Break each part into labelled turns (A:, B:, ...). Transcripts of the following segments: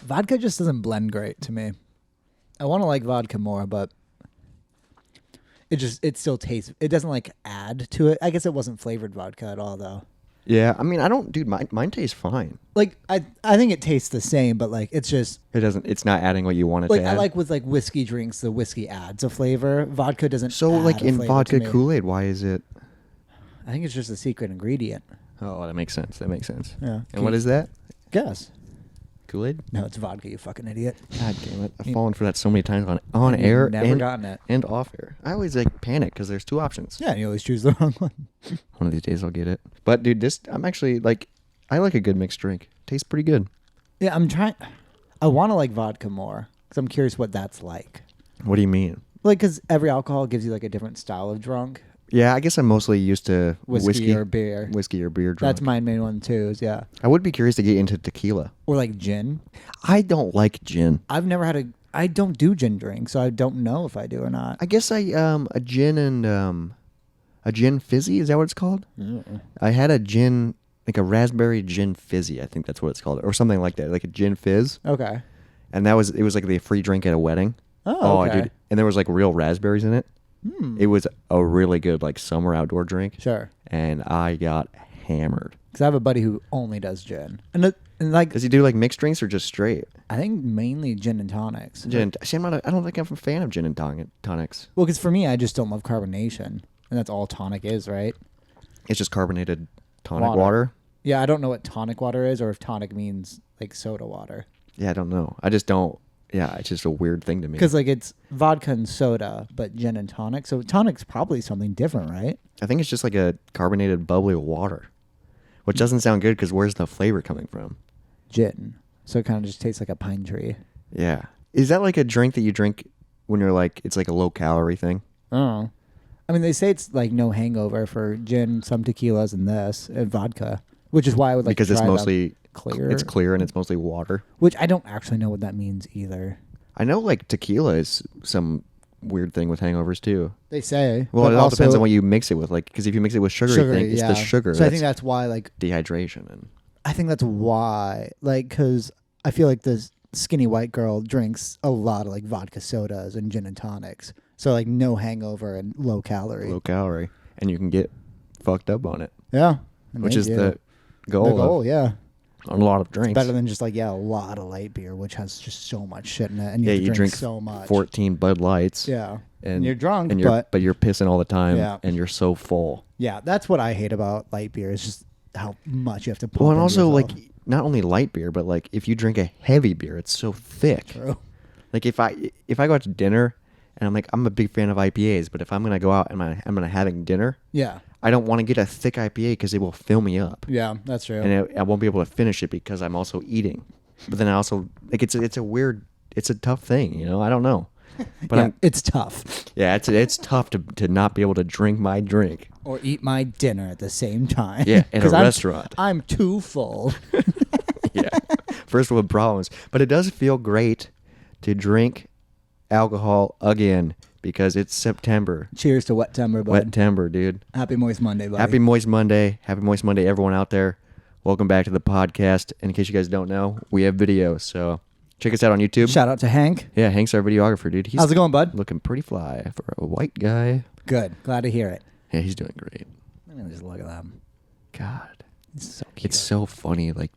A: Vodka just doesn't blend great to me. I want to like vodka more, but it still tastes. It doesn't like add to it. I guess it wasn't flavored vodka at all though.
B: Yeah, I mean, I don't, dude. Mine tastes fine.
A: Like I think it tastes the same, but like it's just
B: It doesn't. It's not adding what you want it
A: like
B: to
A: I
B: add.
A: like with like whiskey drinks, the whiskey adds a flavor. Vodka doesn't.
B: So
A: add
B: like
A: a
B: in
A: flavor
B: vodka
A: to me.
B: Kool-Aid, why is it?
A: I think it's just a secret ingredient.
B: Oh, that makes sense. That makes sense.
A: Yeah.
B: And what is that?
A: Guess.
B: Kool-Aid?
A: No, it's vodka. You fucking idiot.
B: God damn it! I've fallen for that so many times on air
A: Never gotten it.
B: and off air. I always like panic because there's two options.
A: Yeah, you always choose the wrong one.
B: One of these days I'll get it. But dude, I'm actually like, I like a good mixed drink. Tastes pretty good.
A: Yeah, I'm trying. I want to like vodka more because I'm curious what that's like.
B: What do you mean?
A: Like, because every alcohol gives you like a different style of drunk.
B: Yeah, I guess I'm mostly used to
A: Whiskey or beer.
B: Whiskey or beer drunk.
A: That's my main one too. Is yeah.
B: I would be curious to get into tequila.
A: Or like gin.
B: I don't like gin.
A: I've never had I don't do gin drinks, so I don't know if I do or not.
B: I guess a gin and a gin fizzy, is that what it's called? I had a gin, like a raspberry gin fizzy, I think that's what it's called, or something like that, like a gin fizz.
A: Okay.
B: And it was like the free drink at a wedding.
A: Oh, okay.
B: Dude, and there was like real raspberries in it. It was a really good like summer outdoor drink.
A: Sure.
B: And I got hammered.
A: Because I have a buddy who only does gin, and like
B: Does he do like mixed drinks or just straight?
A: I think mainly gin and tonics.
B: Gin. See, I don't think I'm a fan of gin and tonics.
A: Well, because for me, I just don't love carbonation, and that's all tonic is, right?
B: It's just carbonated tonic water.
A: Yeah, I don't know what tonic water is, or if tonic means like soda water.
B: Yeah, I don't know. I just don't. Yeah, it's just a weird thing to me.
A: Because like it's vodka and soda, but gin and tonic. So tonic's probably something different, right?
B: I think it's just like a carbonated bubbly water, which doesn't sound good because where's the flavor coming from?
A: Gin. So it kind of just tastes like a pine tree.
B: Yeah. Is that like a drink that you drink when you're like, it's like a low calorie thing?
A: Oh. I mean, they say it's like no hangover for gin, some tequilas, and this, and vodka, which is why I would like
B: Because
A: to
B: it's
A: try
B: mostly
A: clear.
B: It's clear and it's mostly water.
A: Which I don't actually know what that means either.
B: I know like tequila is some weird thing with hangovers too.
A: They say.
B: Well, it all depends on what you mix it with. Like, because if you mix it with sugary thing, it's the sugar.
A: So I think that's why, like,
B: dehydration. And
A: I think that's why, like, because I feel like this skinny white girl drinks a lot of like vodka sodas and gin and tonics. So like no hangover and low calorie.
B: Low calorie, and you can get fucked up on it.
A: Yeah,
B: which is the goal.
A: The goal, yeah.
B: On a lot of drinks.
A: It's better than just like a lot of light beer, which has just so much shit in it, and you drink so much.
B: 14 Bud Lights.
A: Yeah,
B: and
A: you're drunk,
B: and but you're pissing all the time, and you're so full.
A: Yeah, that's what I hate about light beer. Is just how much you have to pump.
B: Well, and also
A: yourself.
B: like not only light beer, but like if you drink a heavy beer, it's so thick.
A: True.
B: Like if I go out to dinner, and I'm like I'm a big fan of IPAs, but if I'm gonna go out and I'm gonna having dinner,
A: yeah.
B: I don't want to get a thick IPA because it will fill me up.
A: Yeah, that's true.
B: And I won't be able to finish it because I'm also eating. But then I also like it's a tough thing, you know. I don't know, but
A: yeah, it's tough.
B: Yeah, it's tough to not be able to drink my drink
A: or eat my dinner at the same time.
B: Yeah, in a restaurant.
A: I'm too full.
B: Yeah, first world problems. But it does feel great to drink alcohol again. Because it's September.
A: Cheers to Wet-tember, bud.
B: Wet-tember, dude.
A: Happy Moist Monday, buddy.
B: Happy Moist Monday. Happy Moist Monday, everyone out there. Welcome back to the podcast. And in case you guys don't know, we have videos. So check us out on YouTube.
A: Shout out to Hank.
B: Yeah, Hank's our videographer, dude.
A: How's it going, bud?
B: Looking pretty fly for a white guy.
A: Good. Glad to hear it.
B: Yeah, he's doing great.
A: I mean, just look at them.
B: God.
A: It's so cute.
B: It's so funny. Like,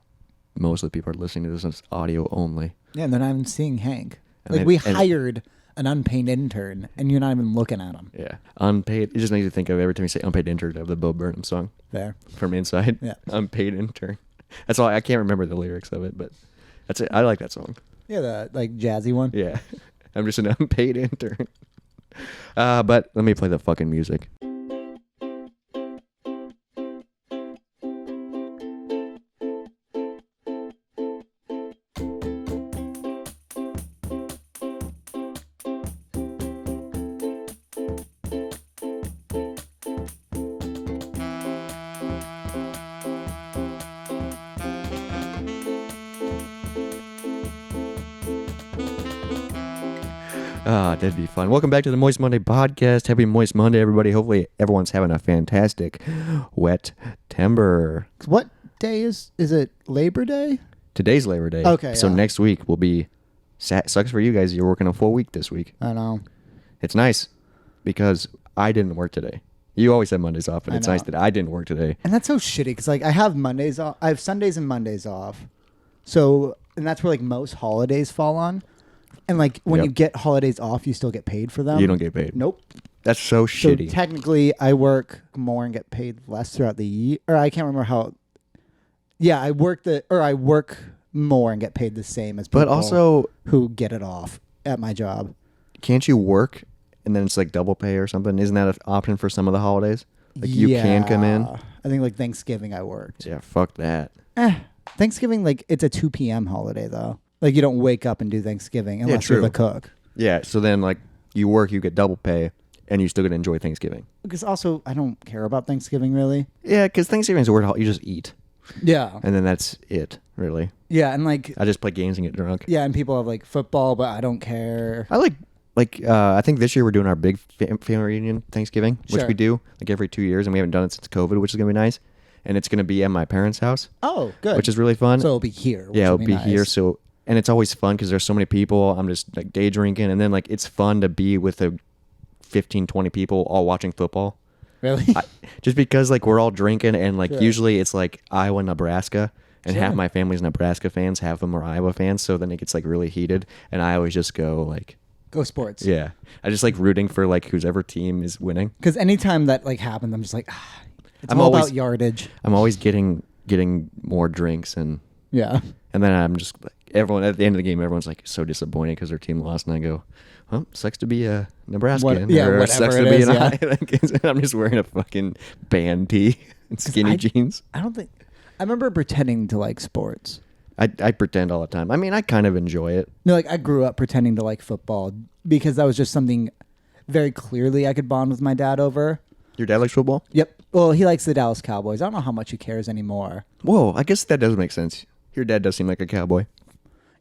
B: most of the people are listening to this as audio only.
A: Yeah, and they're not even seeing Hank.
B: And
A: like, we hired an unpaid intern, and you're not even looking at him.
B: Yeah. Unpaid. It just makes you think of every time you say unpaid intern of the Bo Burnham song.
A: Fair.
B: From Inside.
A: Yeah.
B: Unpaid intern. That's all. I can't remember the lyrics of it, but that's it. I like that song.
A: Yeah, the like jazzy one.
B: Yeah. I'm just an unpaid intern. But let me play the fucking music. That'd be fun. Welcome back to the Moist Monday podcast. Happy Moist Monday, everybody. Hopefully everyone's having a fantastic Wet-tember.
A: What day is it? Labor Day?
B: Today's Labor Day.
A: Okay,
B: So
A: yeah.
B: next week will be... Sucks for you guys. You're working a full week this week.
A: I know.
B: It's nice because I didn't work today. You always have Mondays off, and
A: I
B: it's nice
A: know.
B: that I didn't work today.
A: And that's so shitty because like I have Mondays off. I have Sundays and Mondays off. So and that's where like most holidays fall on. And like when
B: Yep.
A: you get holidays off, you still get paid for them.
B: You don't get paid.
A: Nope.
B: That's so
A: So
B: shitty.
A: technically, I work more and get paid less throughout the year. Or I can't remember how. Yeah, I work more and get paid the same as people
B: But also,
A: who get it off at my job.
B: can't you work and then it's like double pay or something? Isn't that an option for some of the holidays? Like you can come in?
A: Yeah. I think like Thanksgiving I worked.
B: Yeah, fuck that.
A: Thanksgiving, like it's a 2 p.m. holiday though. Like you don't wake up and do Thanksgiving unless you're
B: true.
A: the cook.
B: Yeah, so then like you work, you get double pay, and you still get to enjoy Thanksgiving.
A: Because also I don't care about Thanksgiving really.
B: Yeah, because Thanksgiving is a weird holiday. You just eat,
A: Yeah.
B: and then that's it, really.
A: Yeah, and like
B: I just play games and get drunk.
A: yeah, and people have like football, but I don't care.
B: I I think this year we're doing our big family reunion Thanksgiving, which
A: Sure.
B: we do like every 2 years, and we haven't done it since COVID, which is gonna be nice. And it's gonna be at my parents' house,
A: Oh, good.
B: which is really fun.
A: so it'll be here. Which
B: yeah,
A: will
B: it'll be here.
A: nice.
B: So, and it's always fun because there's so many people. I'm just like day drinking, and then like it's fun to be with 15, 20 people all watching football.
A: Really?
B: Just because like we're all drinking, and like
A: Sure.
B: usually it's like Iowa, Nebraska, and half
A: Sure.
B: my family's Nebraska fans, half of them are Iowa fans. So then it gets like really heated, and I always just go like,
A: Go sports.
B: yeah, I just like rooting for like whoever team is winning.
A: Because anytime that like happens, I'm just like, it's
B: I'm
A: all
B: always-
A: about yardage.
B: I'm always getting more drinks, and
A: Yeah.
B: then I'm just like, everyone at the end of the game, everyone's like so disappointed because their team lost, and I go, well, sucks to be a Nebraskan.
A: yeah,
B: or
A: whatever
B: sucks
A: it
B: to be
A: is,
B: an
A: yeah.
B: like, I'm just wearing a fucking band tee and skinny jeans.
A: I don't think. I remember pretending to like sports.
B: I pretend all the time. I mean, I kind of enjoy it.
A: No, like I grew up pretending to like football because that was just something very clearly I could bond with my dad over.
B: Your dad likes football?
A: Yep. Well, he likes the Dallas Cowboys. I don't know how much he cares anymore.
B: Whoa, I guess that does make sense. Your dad does seem like a cowboy.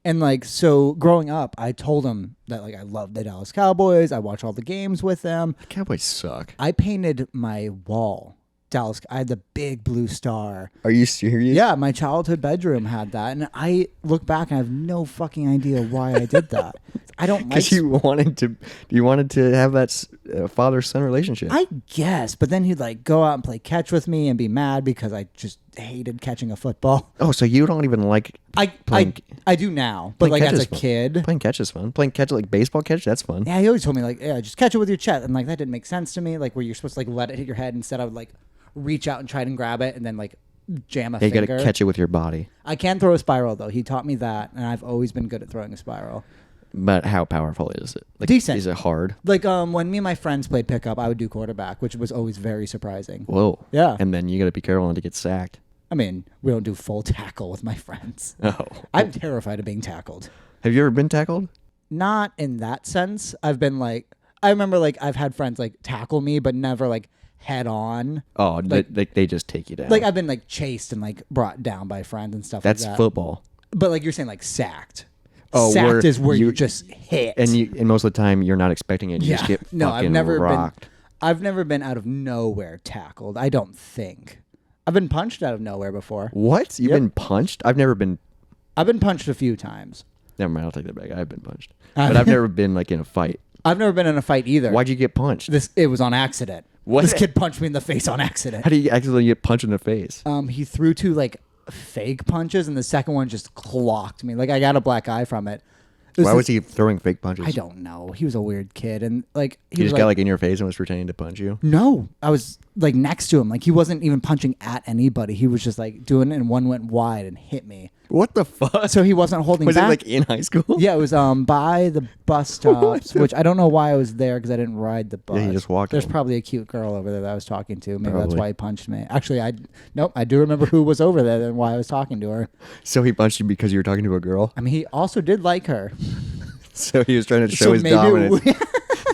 A: And like so growing up, I told him that like I love the Dallas Cowboys. I watch all the games with them.
B: Cowboys suck.
A: I painted my wall. Dallas. I had the big blue star.
B: Are you serious?
A: Yeah, my childhood bedroom had that, and I look back and I have no fucking idea why I did that. I don't like.
B: Because you wanted to have that father-son relationship.
A: I guess, but then he'd like go out and play catch with me and be mad because I just hated catching a football.
B: Oh, so you don't even like playing?
A: I do now, but
B: Playing
A: like
B: catch
A: as
B: is
A: a
B: fun.
A: kid.
B: Playing catch is fun. Playing catch like baseball catch, that's fun.
A: Yeah, he always told me like, yeah, just catch it with your chest, and like that didn't make sense to me. Like where you're supposed to like let it hit your head, instead I would like reach out and try and grab it, and then like jam a
B: You
A: finger.
B: gotta catch it with your body.
A: I can throw a spiral though. He taught me that, and I've always been good at throwing a spiral.
B: But how powerful is it? Like,
A: Decent.
B: Is it hard?
A: Like when me and my friends played pickup, I would do quarterback, which was always very surprising.
B: Whoa.
A: Yeah.
B: And then you gotta be careful not to get sacked.
A: I mean, we don't do full tackle with my friends.
B: Oh.
A: I'm terrified of being tackled.
B: Have you ever been tackled?
A: Not in that sense. I've been like, I remember like I've had friends like tackle me, but never like head on.
B: Oh,
A: Like-
B: they just take you down.
A: Like I've been like chased and like brought down by friends and stuff
B: That's
A: like that.
B: football.
A: But like you're saying like sacked.
B: Oh,
A: sacked is where you
B: you-
A: just hit.
B: And most of the time you're not expecting it. You just get
A: no,
B: fucking
A: I've never
B: rocked.
A: been. I've never been out of nowhere tackled. I don't think. I've been punched out of nowhere before.
B: What? You've
A: Yep.
B: been punched? I've never been.
A: I've been punched a few times.
B: Never mind. I'll take that back. I've been punched, but I've never been like in a fight.
A: I've never been in a fight either.
B: Why'd you get punched?
A: It was on accident.
B: What?
A: This kid punched me in the face on accident.
B: How do you accidentally get punched in the face?
A: He threw two like fake punches, and the second one just clocked me. Like I got a black eye from it.
B: Why was he throwing fake punches?
A: I don't know. He was a weird kid, and like
B: He
A: was
B: just got like in your face and was pretending to punch you.
A: no. I was like next to him. Like he wasn't even punching at anybody. He was just like doing it, and one went wide and hit me.
B: What the fuck?
A: So he wasn't holding
B: Was
A: back.
B: it like in high school?
A: Yeah, it was by the bus stops, which I don't know why I was there because I didn't ride the bus.
B: Yeah, you just walked
A: There's
B: home.
A: probably a cute girl over there that I was talking to. Maybe that's
B: Probably.
A: why he punched me. Actually, I do remember who was over there and why I was talking to her.
B: So he punched you because you were talking to a girl.
A: I mean, he also did like her.
B: So he was trying to show
A: So
B: his
A: maybe
B: dominance.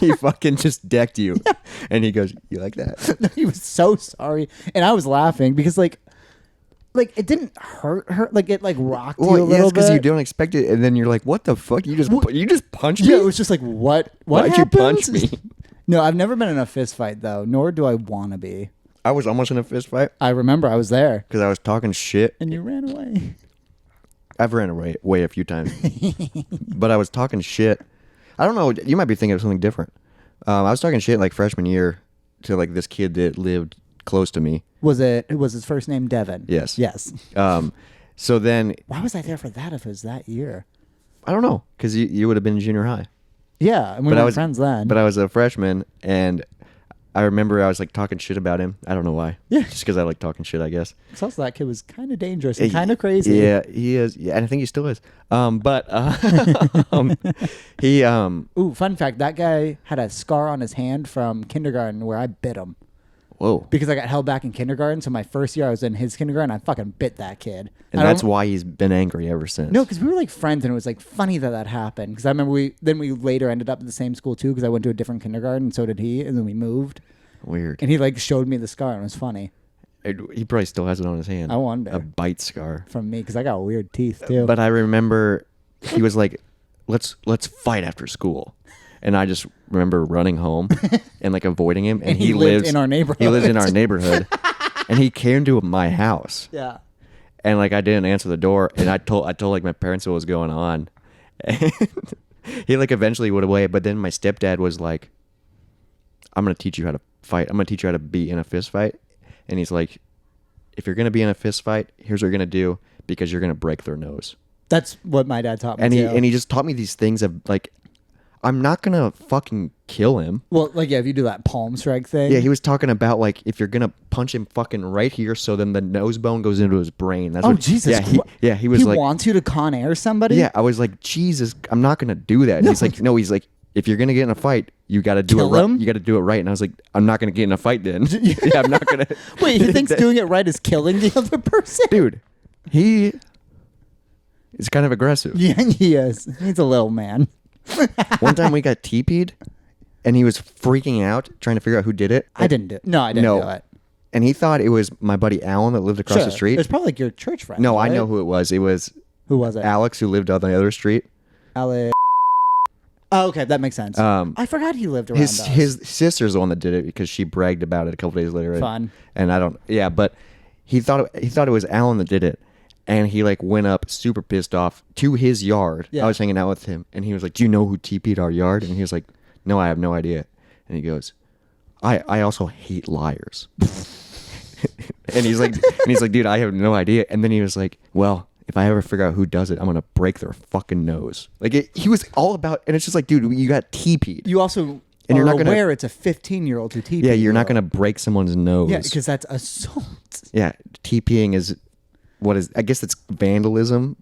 B: He fucking just decked you, and he goes, "You like that?"
A: He was so sorry, and I was laughing because like it didn't hurt her. Like it like rocked you a
B: Well,
A: little
B: yes, because
A: bit.
B: you don't expect it, and then you're like, "What the fuck? You just punched me?
A: Yeah, it was just like what
B: Why'd you punch me?"
A: No, I've never been in a fist fight though, nor do I want to be.
B: I was almost in a fist fight
A: I remember I was there,
B: because I was talking shit.
A: and you ran away.
B: I've ran away a few times, but I was talking shit. I don't know. You might be thinking of something different. I was talking shit like freshman year to like this kid that lived close to me.
A: Was his first name Devin?
B: Yes.
A: Yes.
B: So then,
A: Why was I there for that if it was that year?
B: I don't know, because you would have been in junior high.
A: Yeah, and we were friends then.
B: But I was a freshman, and I remember I was like talking shit about him. I don't know why.
A: Yeah.
B: Just because I like talking shit, I guess.
A: So also that kid was kind of dangerous and kind of crazy.
B: Yeah, he is. Yeah, and I think he still is. He
A: Ooh, fun fact, that guy had a scar on his hand from kindergarten where I bit him.
B: Whoa.
A: Because I got held back in kindergarten, so my first year I was in his kindergarten, I fucking bit that kid.
B: And that's why he's been angry ever since.
A: No, because we were like friends, and it was like funny that happened. Because I remember we later ended up at the same school too, because I went to a different kindergarten, and so did he, and then we moved.
B: Weird.
A: And he like showed me the scar, and it was funny.
B: He probably still has it on his hand.
A: I wonder.
B: A bite scar.
A: From me, because I got weird teeth too.
B: But I remember he was like, let's fight after school. And I just remember running home and like avoiding him. And
A: he lived in our neighborhood.
B: He lives in our neighborhood. And he came to my house.
A: Yeah.
B: And like I didn't answer the door. And I told like my parents what was going on. And he like eventually went away. But then my stepdad was like, I'm going to teach you how to fight. I'm going to teach you how to be in a fist fight. And he's like, if you're going to be in a fist fight, here's what you're going to do, because you're going to break their nose.
A: That's what my dad taught me
B: And
A: too.
B: he just taught me these things of like, I'm not going to fucking kill him.
A: Well, like, yeah, if you do that palm strike thing.
B: Yeah, he was talking about like, if you're going to punch him fucking right here, so then the nose bone goes into his brain. That's
A: Jesus Christ.
B: He was like,
A: He wants you to Con Air somebody?
B: Yeah, I was like, Jesus, I'm not going to do that. And he's like, no, he's like, if you're going to get in a fight, you got to do
A: Kill
B: it right.
A: him?
B: You got to do it right. And I was like, I'm not going to get in a fight then. Yeah, I'm not going to.
A: Wait, he thinks doing it right is killing the other person?
B: Dude, he is kind of aggressive.
A: Yeah, he is. He's a little man.
B: One time we got TP'd and he was freaking out trying to figure out who did it.
A: I didn't do it. No, I didn't do it.
B: And he thought it was my buddy Alan that lived across the street.
A: It's probably like your church friend.
B: No,
A: right?
B: I know who it was. It was
A: Who was it?
B: Alex, who lived on the other street.
A: Alex. Oh, okay, that makes sense. I forgot he lived around us.
B: His sister's the one that did it because she bragged about it a couple days later.
A: Fun.
B: And I don't. Yeah, but he thought it was Alan that did it, and he like went up super pissed off to his yard.
A: Yeah.
B: I was hanging out with him, and he was like, "Do you know who TP'd our yard?" And he was like, "No, I have no idea." And he goes, "I also hate liars." and he's like, "Dude, I have no idea." And then he was like, "Well, if I ever figure out who does it, I'm gonna break their fucking nose." Like he was all about, and it's just like, dude, you got TP'd.
A: You also
B: and you're not
A: aware
B: gonna,
A: it's a 15-year-old who TP'd.
B: Yeah, you're not gonna break someone's nose.
A: Yeah, because that's assault.
B: Yeah, TPing is what is? I guess it's vandalism.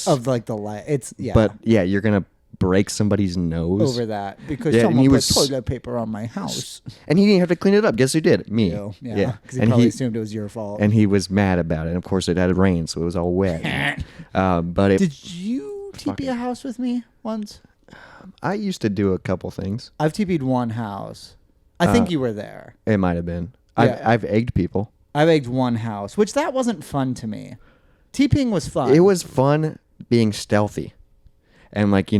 A: Of like the light. It's yeah.
B: But yeah, you're gonna break somebody's nose
A: over that because
B: Yeah, and
A: someone
B: he
A: put
B: was-
A: toilet paper on my house.
B: and he didn't have to clean it up. Guess who did? Me.
A: You. Yeah, because he
B: and
A: probably assumed it was your fault.
B: and he was mad about it. And of course, it had rain, so it was all wet. But
A: Did you TP a house with me once?
B: I used to do a couple things.
A: I've TP'd one house. I think you were there.
B: It might have been.
A: Yeah.
B: I've egged people.
A: I've egged one house, which that wasn't fun to me. TPing was fun.
B: It was fun being stealthy, and like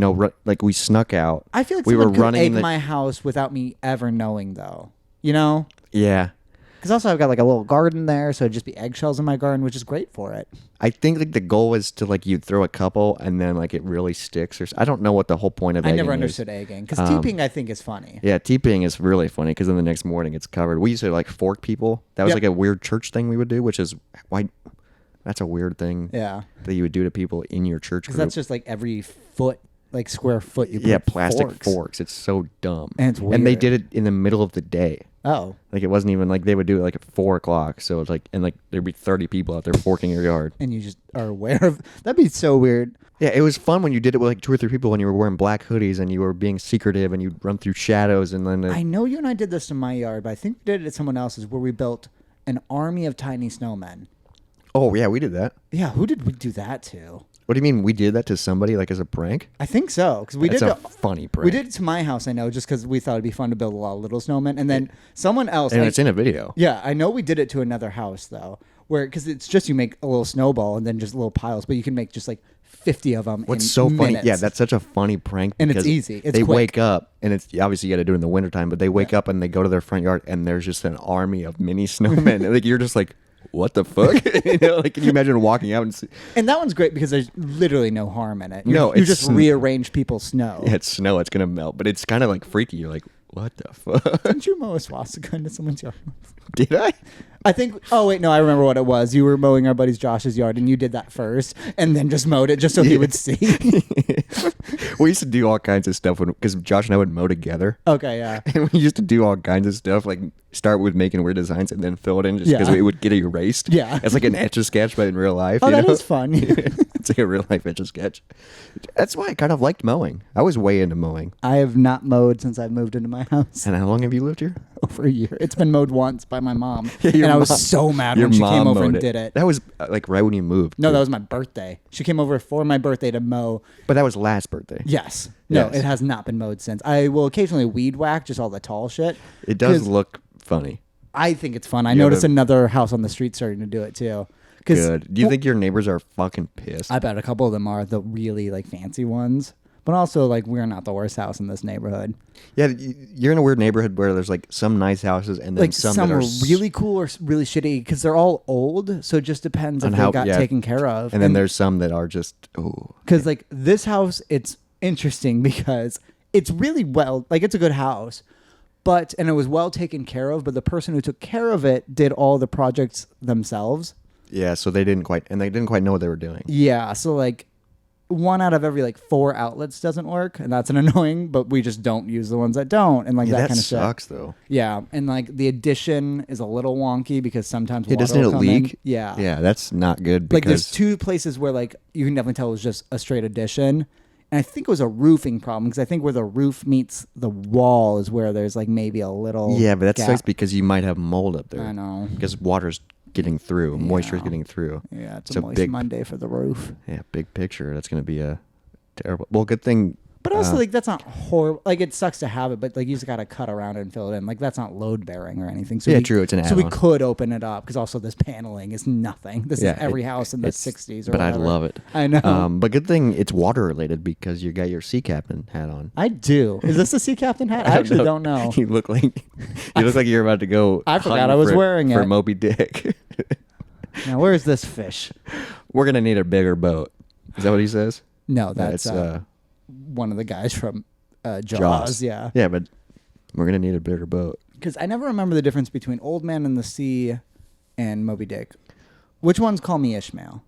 B: like we snuck out.
A: I feel like
B: we
A: someone
B: were
A: could
B: running
A: egg
B: in the,
A: my house without me ever knowing, though. You know?
B: Yeah.
A: Because also I've got like a little garden there, so it'd just be eggshells in my garden, which is great for it.
B: I think like the goal was to like you'd throw a couple and then like it really sticks. I don't know what the whole point of egging
A: I never
B: is.
A: understood egging because TPing I think is funny.
B: Yeah, TPing is really funny because then the next morning it's covered. We used to like fork people. That was
A: Yep.
B: like a weird church thing we would do, which is why that's a weird thing
A: Yeah,
B: that you would do to people in your church
A: because
B: group.
A: that's just like every foot, like square foot you put
B: Yeah, plastic
A: forks.
B: forks. It's so dumb.
A: And it's
B: And they
A: weird.
B: did it in the middle of the day.
A: Oh,
B: Like it wasn't even like they would do it like at 4:00. So it's like, and like there'd be 30 people out there forking your yard.
A: and you just are aware of that'd be so weird.
B: Yeah, it was fun when you did it with like 2 or 3 people when you were wearing black hoodies and you were being secretive and you'd run through shadows and then
A: I know you and I did this in my yard, but I think we did it at someone else's where we built an army of tiny snowmen.
B: oh yeah, we did that.
A: Yeah, who did we do that to?
B: What do you mean we did that to somebody like as a prank?
A: I think so because we
B: That's
A: did
B: a
A: it.
B: funny prank.
A: We did it to my house, I know, just because we thought it'd be fun to build a lot of little snowmen. And then someone else...
B: and it's in a video.
A: Yeah, I know we did it to another house, though, where... Because it's just you make a little snowball and then just little piles, but you can make just like 50 of them
B: What's
A: in
B: so funny?
A: minutes.
B: Yeah, that's such a funny prank.
A: And it's
B: because
A: easy. It's
B: they
A: quick.
B: wake up, and it's obviously you got to do it in the wintertime, but they wake up and they go to their front yard, and there's just an army of mini snowmen. Like you're just like, what the fuck? You know, like, can you imagine walking out and see?
A: And that one's great because there's literally no harm in it.
B: No,
A: you
B: it's
A: just rearrange people's snow.
B: Yeah, it's snow. It's gonna melt, but it's kind of like freaky. You're like, what the fuck?
A: Didn't you mow a swastika into someone's yard?
B: Did I?
A: I think. Oh wait, no, I remember what it was. You were mowing our buddy's Josh's yard, and you did that first, and then just mowed it just so he would see.
B: We used to do all kinds of stuff because Josh and I would mow together.
A: Okay, yeah.
B: And we used to do all kinds of stuff, like start with making weird designs and then fill it in just because
A: Yeah.
B: it would get erased.
A: Yeah.
B: It's like an Etch-a-Sketch, but in real life.
A: Oh,
B: you
A: that
B: know?
A: is fun.
B: It's like a real life Etch-a-Sketch. That's why I kind of liked mowing. I was way into mowing.
A: I have not mowed since I've moved into my house.
B: And how long have you lived here?
A: Over a year. It's been mowed once by my mom.
B: Yeah,
A: and
B: your
A: I was
B: mom-
A: so mad
B: Your
A: when she
B: mom
A: came over
B: mowed
A: and
B: it.
A: did it.
B: That was like right when you moved.
A: No,
B: too.
A: that was my birthday. She came over for my birthday to mow.
B: But that was last birthday.
A: Yes. No,
B: Yes.
A: it has not been mowed since. I will occasionally weed whack just all the tall shit.
B: It does
A: 'Cause
B: look funny.
A: I think it's fun. I
B: You have
A: noticed
B: a-
A: another house on the street starting to do it too. 'Cause-
B: Good. Do you think your neighbors are fucking pissed?
A: I bet a couple of them are the really like fancy ones. But also, like, we're not the worst house in this neighborhood.
B: Yeah, you're in a weird neighborhood where there's like some nice houses and then
A: Like
B: some
A: some
B: that
A: are
B: are
A: really cool or really shitty because they're all old. So it just depends
B: On
A: if
B: how-
A: they got
B: yeah.
A: taken care of.
B: and then there's some that are just
A: because like this house, it's interesting because it's really well, like it's a good house, and it was well taken care of. But the person who took care of it did all the projects themselves.
B: yeah. So they didn't quite know what they were doing.
A: Yeah, so like 1 out of every like 4 outlets doesn't work, and that's an annoying. But we just don't use the ones that don't, and like
B: Yeah,
A: that
B: that
A: kind of shit.
B: sucks though.
A: Yeah, and like the addition is a little wonky because sometimes
B: It
A: water
B: doesn't
A: will
B: it
A: come in.
B: leak?
A: Yeah,
B: Yeah, that's not good
A: like there's
B: because
A: 2 places where like you can definitely tell it was just a straight addition. And I think it was a roofing problem because I think where the roof meets the wall is where there's like maybe a little
B: yeah, but that
A: gap.
B: sucks because you might have mold up there.
A: I know.
B: Because water's getting through, moisture's getting through.
A: Yeah, it's
B: So
A: a moist
B: big-
A: Monday for the roof.
B: Yeah, big picture. That's gonna be a terrible. Well, good thing.
A: But also, like, that's not horrible. Like, it sucks to have it, but, like, you just got to cut around it and fill it in. Like, that's not load-bearing or anything. So
B: Yeah, true, it's an
A: So we
B: add-on.
A: could open it up, because also this paneling is nothing. This
B: Yeah,
A: is every house in the
B: it's-
A: 60s or
B: But I
A: whatever.
B: love it.
A: I know.
B: But good thing it's water related because you got your sea captain hat on.
A: I do. Is this a sea captain hat? I actually don't know.
B: You look like you're about to go.
A: I forgot
B: hunting
A: I was
B: for-
A: wearing
B: for
A: it.
B: Moby Dick.
A: Now, where's this fish?
B: We're gonna need a bigger boat. Is that what he says?
A: No, that's
B: That's
A: one of the guys from Jaws.
B: Jaws.
A: Yeah.
B: Yeah, but we're gonna need a bigger boat.
A: Because I never remember the difference between Old Man in the Sea and Moby Dick. Which one's Call Me Ishmael?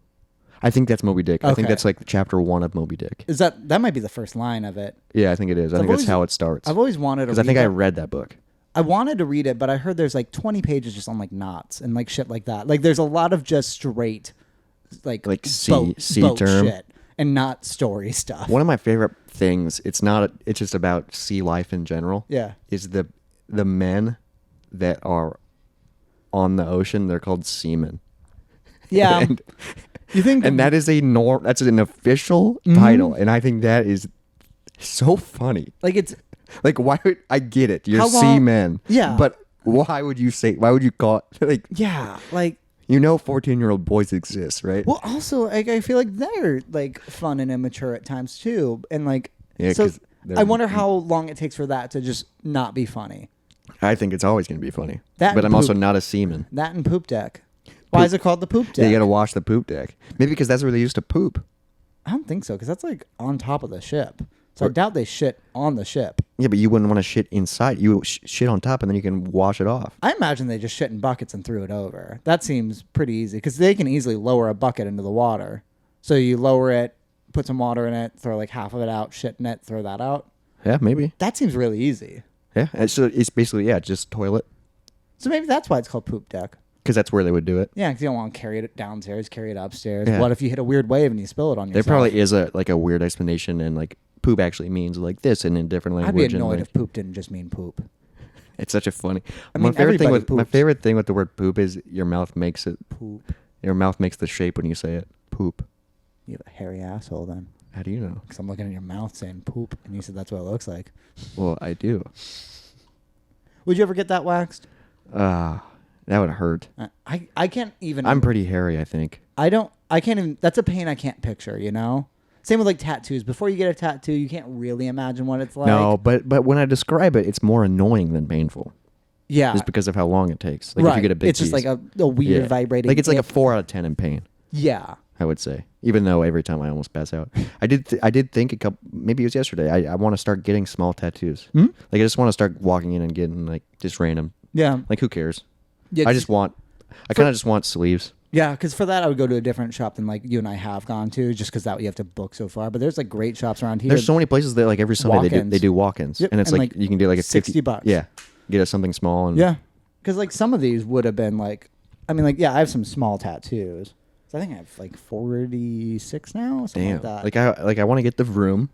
B: I think that's Moby Dick. I think
A: Okay.
B: that's like chapter 1 of Moby Dick.
A: Is that might be the first line of it?
B: Yeah, I think it is. I
A: I've
B: think that's
A: always-
B: how it starts.
A: I've always wanted to
B: Because I think
A: read
B: I
A: that.
B: read that book.
A: I wanted to read it, but I heard there's like 20 pages just on like knots and like shit like that. Like there's a lot of just straight like
B: sea
A: boat
B: term.
A: shit and not story stuff.
B: One of my favorite things, it's just about sea life in general.
A: Yeah.
B: Is the men that are on the ocean, they're called seamen.
A: Yeah.
B: and,
A: You think
B: and that is that's an official title, and I think that is so funny.
A: like it's
B: Like, why would I get it? You're
A: How long-
B: seamen.
A: Yeah.
B: But why would you call it like
A: yeah, like
B: 14-year-old boys exist, right?
A: well also like I feel like they're like fun and immature at times too. And like
B: Yeah,
A: so
B: 'cause they're-
A: I wonder how long it takes for that to just not be funny.
B: I think it's always going to be funny.
A: That
B: But
A: and
B: I'm also
A: poop.
B: not a seaman.
A: That and poop deck. Why
B: Poop-
A: is it called the poop
B: Yeah,
A: deck?
B: you got to wash the poop deck. Maybe because that's where they used to poop.
A: I don't think so because that's like on top of the ship. So I doubt they shit on the ship.
B: Yeah, but you wouldn't want to shit inside. You shit on top, and then you can wash it off.
A: I imagine they just shit in buckets and threw it over. That seems pretty easy because they can easily lower a bucket into the water. So you lower it, put some water in it, throw like half of it out, shit in it, throw that out.
B: Yeah, maybe.
A: That seems really easy.
B: Yeah, and so it's basically just toilet
A: So maybe that's why it's called poop deck.
B: because that's where they would do it.
A: Yeah, because you don't want to carry it downstairs, carry it upstairs.
B: Yeah.
A: What if you hit a weird wave and you spill it on
B: There
A: yourself?
B: probably is a weird explanation, and like poop actually means like this in a different
A: I'd
B: language.
A: be
B: and,
A: annoyed
B: like,
A: if poop didn't just mean poop.
B: it's such a funny.
A: I mean, everybody
B: my
A: poops.
B: favorite thing with the word poop is your mouth makes it.
A: Poop.
B: Your mouth makes the shape when you say it. Poop.
A: You have a hairy asshole then.
B: How do you know?
A: Because I'm looking at your mouth saying poop, and you said that's what it looks like.
B: Well, I do.
A: Would you ever get that waxed?
B: That would hurt.
A: I can't even.
B: I'm pretty hairy, I think.
A: I can't even. That's a pain I can't picture. You know. Same with like tattoos. Before you get a tattoo, you can't really imagine what it's like.
B: No, but when I describe it, it's more annoying than painful.
A: Yeah.
B: Just because of how long it takes. Like
A: right.
B: if you get a big
A: it's just
B: piece.
A: like a weird
B: Yeah.
A: vibrating.
B: Like it's like a 4 out of 10 in pain.
A: Yeah.
B: I would say, even though every time I almost pass out, I did think a couple, maybe it was yesterday. I want to start getting small tattoos.
A: Hmm?
B: Like I just want to start walking in and getting like just random.
A: Yeah.
B: Like who cares?
A: Yeah,
B: I kind of just want sleeves.
A: Yeah, because for that I would go to a different shop than like you and I have gone to, just because that you have to book so far. But there's like great shops around here.
B: There's so many places that like every Sunday
A: Walk-ins.
B: they do walk-ins,
A: Yep,
B: and it's
A: and,
B: like,
A: like,
B: you can get like a
A: $60.
B: Yeah, get us something small and
A: Yeah, because like some of these would have been like, I mean, like I have some small tattoos. So I think I have like 46 now, something
B: damn.
A: like that.
B: I want to get the Vroom.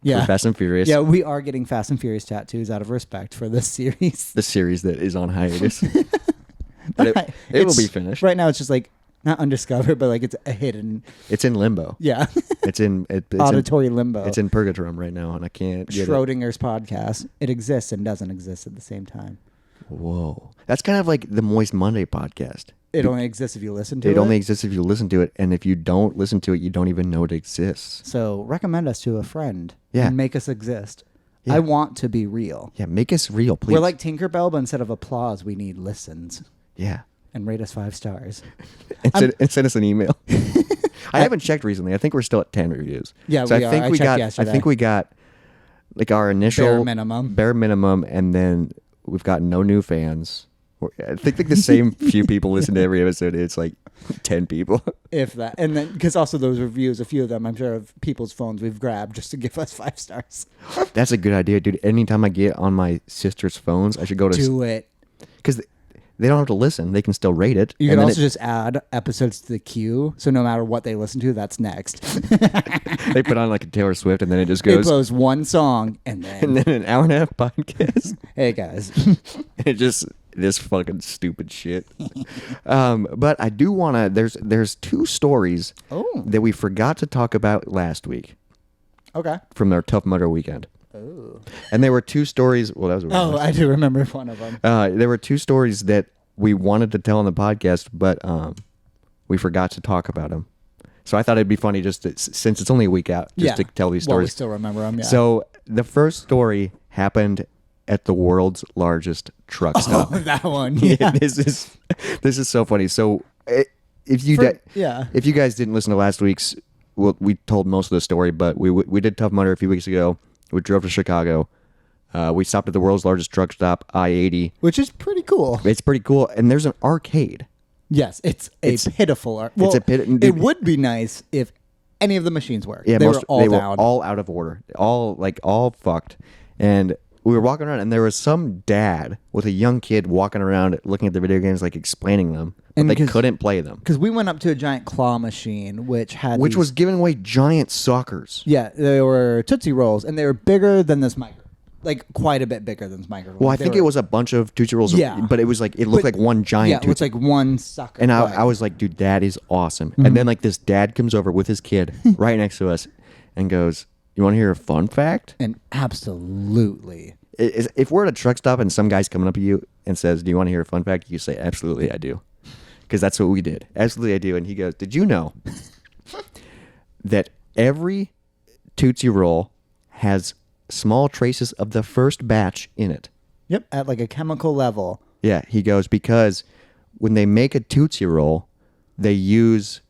A: Yeah,
B: For Fast and Furious.
A: Yeah, we are getting Fast and Furious tattoos out of respect for this series.
B: The series that is on hiatus. But it will be finished.
A: Right now, it's just like not undiscovered, but like it's a hidden.
B: It's in limbo.
A: Yeah,
B: It's in
A: auditory limbo.
B: It's in purgatory right now, and I can't get
A: Schrodinger's podcast. It exists and doesn't exist at the same time.
B: it. Whoa, that's kind of like the Moist Monday podcast.
A: It only exists if you listen to it.
B: It only exists if you listen to it, and if you don't listen to it, you don't even know it exists.
A: So recommend us to a friend.
B: Yeah.
A: And make us exist.
B: Yeah.
A: I want to be real.
B: Yeah, make us real, please.
A: We're like Tinkerbell, but instead of applause, we need listens.
B: yeah,
A: And rate us 5 stars.
B: and send us an email. I haven't checked recently. I think we're still at 10 reviews.
A: Yeah,
B: so
A: we
B: I think
A: are.
B: we
A: I checked
B: got.
A: yesterday.
B: I think we got like our initial
A: Bare minimum.
B: and then we've got no new fans. I think like the same few people listen to every episode. It's like 10 people.
A: If that. And then, because also those reviews, a few of them, I'm sure, of people's phones we've grabbed just to give us 5 stars.
B: That's a good idea, dude. Anytime I get on my sister's phones, I should go to
A: Do it.
B: because they don't have to listen; they can still rate it.
A: You
B: And
A: can
B: then
A: also just add episodes to the queue, so no matter what they listen to, that's next.
B: they put on like a Taylor Swift, and then it just
A: It
B: goes,
A: blows one song, and then,
B: and then an hour and a half podcast.
A: hey guys.
B: It just this fucking stupid shit. But I do want to. There's 2 stories
A: Oh.
B: that we forgot to talk about last week
A: Okay.
B: from our Tough Mudder weekend,
A: Oh.
B: and there were 2 stories. Well, that was
A: Oh, I do remember one of them.
B: there were 2 stories that we wanted to tell on the podcast, but we forgot to talk about them. So I thought it'd be funny just to, since it's only a week out, just to tell these
A: Well, we
B: stories.
A: still remember them, yeah.
B: So the first story happened at the world's largest truck stop.
A: Oh, that one. Yeah.
B: this is so funny. So if you
A: yeah.
B: if you guys didn't listen to last week's, well, we told most of the story, but we did Tough Mudder a few weeks ago. We drove to Chicago. We stopped at the world's largest truck stop, I-80.
A: Which is pretty cool.
B: It's pretty cool, and there's an arcade.
A: Yes, it's pitiful. Well,
B: a
A: it would be nice if any of the machines worked.
B: Yeah,
A: they were all
B: they
A: down.
B: were all out of order, all fucked. And we were walking around, and there was some dad with a young kid walking around, looking at the video games, like explaining them, but
A: And
B: they
A: 'cause-
B: couldn't play them,
A: Because we went up to a giant claw machine, which
B: which was giving away giant suckers.
A: Yeah, they were Tootsie Rolls, and they were bigger than this micro. Like, quite a bit bigger than this micro.
B: Well, I think it was a bunch of Tootsie Rolls,
A: Yeah.
B: but it was like it looked like one giant.
A: Yeah, it looks like one sucker.
B: And
A: Like,
B: I was like, dude, that is awesome.
A: Mm-hmm.
B: And then like this dad comes over with his kid right next to us and goes, "You want to hear a fun fact?"
A: And absolutely.
B: If we're at a truck stop and some guy's coming up to you and says, "Do you want to hear a fun fact?" You say, "Absolutely, I do," because that's what we did. Absolutely, I do. And he goes, "Did you know that every Tootsie Roll has small traces of the first batch in it?"
A: Yep, at like a chemical level.
B: Yeah, he goes, because when they make a Tootsie Roll, they use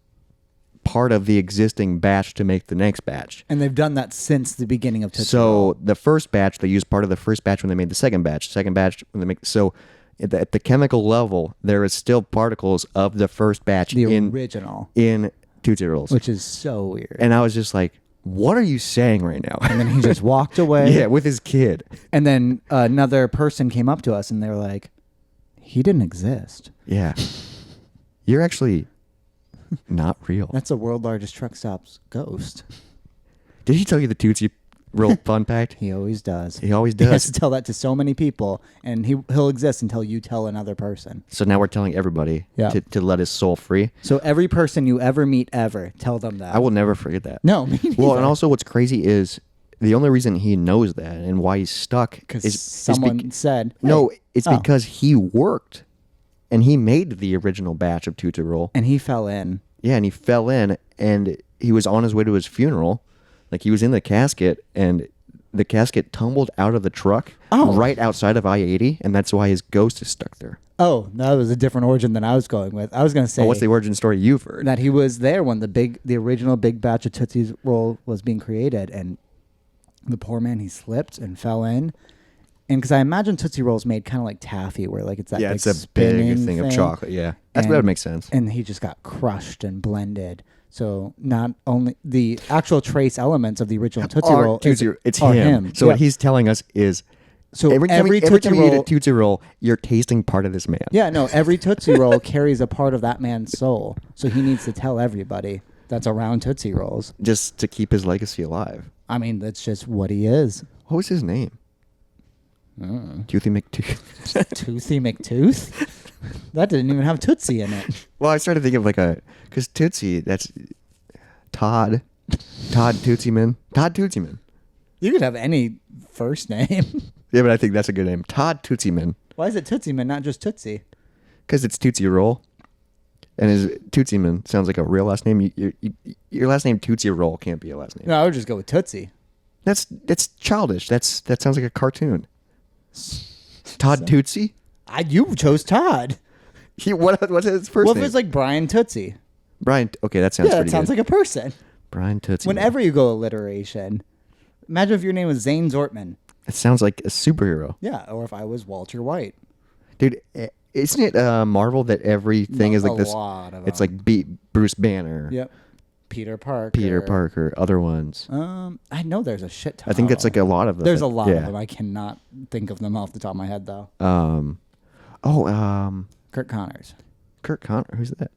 B: part of the existing batch to make the next batch.
A: And they've done that since the beginning of Tootsie
B: So
A: Roll.
B: the first batch, they use part of the first batch when they made the second batch. Second batch when they make so at the chemical level, there is still particles of the first batch
A: The
B: in
A: original.
B: in Tootsie Rolls.
A: Which is so weird.
B: And I was just like, "What are you saying right now?"
A: And then he just walked away.
B: Yeah, with his kid.
A: And then another person came up to us and they were like, he didn't exist.
B: Yeah, you're actually not real.
A: That's the world's largest truck stop's ghost.
B: Did he tell you the Tootsie Roll fun fact?
A: He always does.
B: He always
A: He has
B: does.
A: to tell that to so many people, and he'll exist until you tell another person.
B: So now we're telling everybody
A: Yeah.
B: to let his soul free.
A: So every person you ever meet ever, tell them that.
B: I will never forget that.
A: No, me neither.
B: Well, and also what's crazy is the only reason he knows that and why he's stuck
A: because
B: is
A: someone said,
B: no,
A: "Hey."
B: it's
A: Oh.
B: because he worked and he made the original batch of Tootsie Roll.
A: And he fell in.
B: Yeah, and he fell in and he was on his way to his funeral. Like he was in the casket and the casket tumbled out of the truck
A: Oh.
B: right outside of I-80, and that's why his ghost is stuck there.
A: Oh, that was a different origin than I was going with. I was going to say
B: What's the origin story you've heard?
A: that he was there when the original big batch of Tootsie's Roll was being created, and the poor man, he slipped and fell in. And because I imagine Tootsie Rolls made kind of like taffy, where like it's that
B: Yeah,
A: big
B: it's a
A: spinning
B: big thing of chocolate. Yeah, that
A: And-
B: would make sense.
A: And he just got crushed and blended. So not only the actual trace elements of the original Tootsie
B: Or
A: Roll,
B: it's
A: are
B: him. So
A: Yeah.
B: what he's telling us is,
A: So
B: every time you
A: Tootsie
B: eat a
A: Roll,
B: Tootsie Roll, you're tasting part of this man.
A: yeah, no, every Tootsie Roll carries a part of that man's soul. So he needs to tell everybody that's around Tootsie Rolls.
B: Just to keep his legacy alive.
A: I mean, that's just what he is.
B: What was his name? Toothy McTooth.
A: Toothy McTooth? That didn't even have Tootsie in it.
B: Well, I started thinking of because Tootsie, that's Todd Tootsie Man. Todd Tootsie Man.
A: You could have any first name.
B: Yeah, but I think that's a good name. Todd Tootsie Man.
A: Why is it Tootsie Man, not just Tootsie?
B: Because it's Tootsie Roll. And his Tootsie Man sounds like a real last name. Your last name Tootsie Roll can't be a last name.
A: No, I would just go with Tootsie.
B: That's childish. That sounds like a cartoon. Todd Tootsie?
A: You chose Todd.
B: What's his first
A: What
B: name?
A: if it's like Brian Tootsie?
B: Brian. Okay, that sounds
A: Yeah,
B: pretty
A: that sounds
B: good.
A: like a person.
B: Brian Tootsie.
A: Whenever you go alliteration, imagine if your name was Zane Zortman.
B: It sounds like a superhero.
A: Yeah, or if I was Walter White.
B: Dude, isn't it Marvel that everything is like this?
A: Lot of
B: It's
A: them.
B: like Bruce Banner,
A: Yep. Peter Parker.
B: Peter Parker, other ones.
A: I know there's a shit ton.
B: I think that's like a lot of them.
A: There's a lot
B: yeah.
A: of them. I cannot think of them off the top of my head though. Kurt Connors.
B: Kurt Connor. Who's that?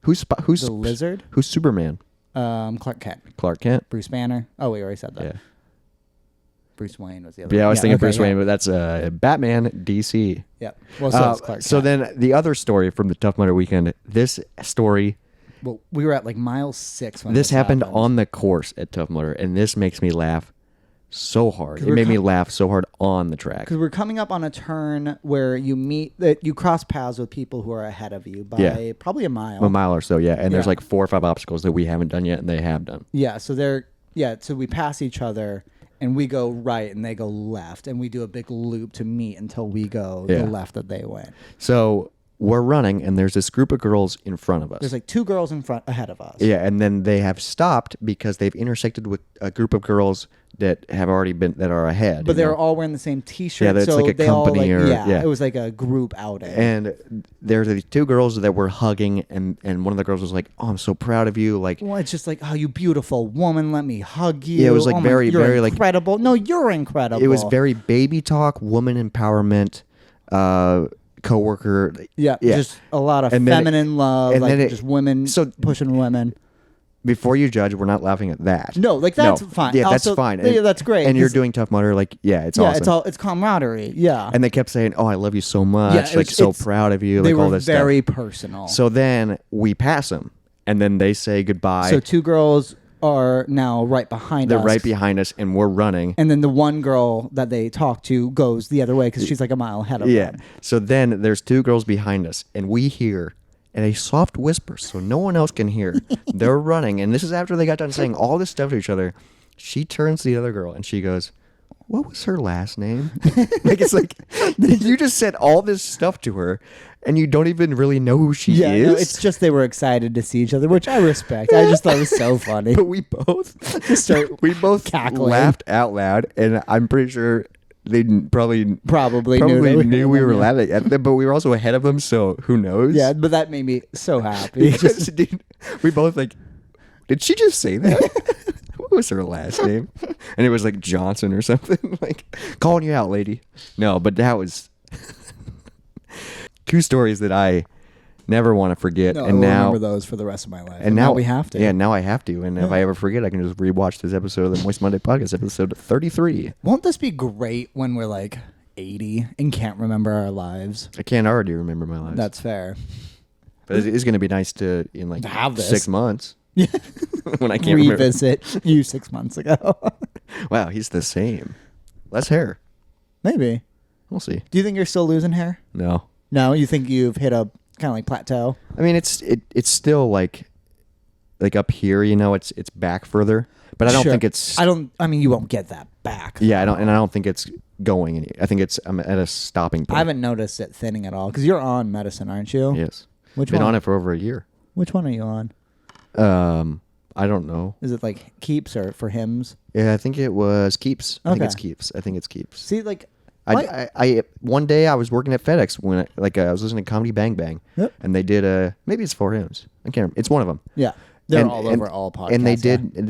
B: Who's
A: The Lizard.
B: Who's Superman?
A: Clark Kent.
B: Clark Kent.
A: Bruce Banner. Oh, we already said that.
B: Yeah.
A: Bruce Wayne was the other.
B: Yeah, I was thinking
A: okay,
B: Bruce
A: yeah.
B: Wayne, but that's Batman, DC.
A: Yep. Well, so is Clark
B: So
A: Kent.
B: then the other story from the Tough Mudder weekend. This story.
A: Well, we were at like mile 6 when
B: This happened on the course at Tough Mudder, and this makes me laugh so hard. It
A: we're
B: made me laugh so hard on the track.
A: because we're coming up on a turn where you cross paths with people who are ahead of you by
B: Yeah.
A: probably a mile.
B: A mile or so, yeah. And there's
A: Yeah.
B: like 4 or 5 obstacles that we haven't done yet, and they have done.
A: Yeah, so so we pass each other and we go right and they go left and we do a big loop to meet until we go
B: Yeah.
A: the left that they went.
B: So we're running, and there's this group of girls in front of us.
A: There's like 2 girls ahead of us.
B: Yeah, and then they have stopped because they've intersected with a group of girls that have already been that are ahead.
A: But
B: you
A: they're
B: know?
A: all wearing the same T-shirt.
B: Yeah, that's
A: so
B: like a
A: they all,
B: company or-
A: yeah,
B: yeah.
A: it was like a group outing.
B: And there's these 2 girls that were hugging, and one of the girls was like, "Oh, I'm so proud of you!" Like,
A: well, it's just like, oh, you beautiful woman, let me hug you.
B: Yeah, it was like
A: Oh
B: very,
A: you're
B: very, like-
A: incredible. No, you're incredible.
B: it was very baby talk, woman empowerment, coworker.
A: yeah, just a lot of
B: And then
A: feminine love,
B: and
A: like
B: then
A: just women pushing women.
B: Before you judge, we're not laughing at that.
A: No, like that's fine.
B: Yeah,
A: Also,
B: that's fine.
A: yeah, that's great.
B: And you're
A: 'cause-
B: doing Tough Mudder, like, yeah, it's
A: yeah,
B: awesome.
A: it's camaraderie. Yeah,
B: And they kept saying, "Oh, I love you so much.
A: Yeah,
B: like, so
A: it's-
B: proud of you."
A: they
B: Like all
A: were
B: this
A: very
B: stuff.
A: personal.
B: So then we pass them, and then they say goodbye.
A: So 2 girls are now right behind
B: They're
A: us.
B: right behind us, and we're running.
A: And then the one girl that they talk to goes the other way because she's like a mile ahead of
B: Yeah.
A: them.
B: So then there's 2 girls behind us, and we hear in a soft whisper, so no one else can hear. They're running, and this is after they got done saying all this stuff to each other. She turns to the other girl, and she goes, "What was her last name?" Like, it's like, you just said all this stuff to her, and you don't even really know who she
A: Yeah,
B: is.
A: no, it's just they were excited to see each other, which I respect. I just thought it was so funny.
B: But we both
A: Just start
B: we both
A: cackling.
B: laughed out loud, and I'm pretty sure they probably
A: Probably
B: knew
A: they
B: we were
A: yeah.
B: laughing at them, but we were also ahead of them, so who knows?
A: Yeah, but that made me so happy.
B: Because, dude, we both like, did she just say that? What was her last name? And it was like Johnson or something. Like, calling you out, lady. No, but that was 2 stories that I never want to forget.
A: No,
B: and
A: I will
B: now
A: remember those for the rest of my life.
B: and now
A: we have to.
B: Yeah, now I have to. And if I ever forget, I can just rewatch this episode of the Moist Monday Podcast, episode 33.
A: Won't this be great when we're like 80 and can't remember our lives?
B: I can't already remember my life.
A: That's fair.
B: But it is going to be nice to, in like
A: To have this.
B: 6 months,
A: Yeah.
B: when I can't remember.
A: Revisit you 6 months ago.
B: Wow, he's the same. Less hair.
A: Maybe.
B: We'll see.
A: Do you think you're still losing hair?
B: No.
A: No, you think you've hit a kind of like plateau?
B: I mean, it's still like like up here, it's back further. But I don't
A: Sure.
B: think it's.
A: I mean, you won't get that back.
B: Yeah, I don't think it's going any. I think I'm at a stopping point.
A: I haven't noticed it thinning at all because you're on medicine, aren't you?
B: Yes.
A: Which
B: Been
A: one?
B: on it for over a year.
A: Which one are you on?
B: I don't know.
A: Is it like Keeps or for Hims?
B: Yeah, I think it was Keeps. I think
A: Okay.
B: it's Keeps. I think it's Keeps.
A: See, like,
B: I one day I was working at FedEx when I was listening to Comedy Bang Bang,
A: Yep.
B: and they did maybe it's 4 Hymns. I can't remember. It's one of them.
A: yeah, they're
B: And-
A: all
B: and-
A: over all podcasts.
B: And they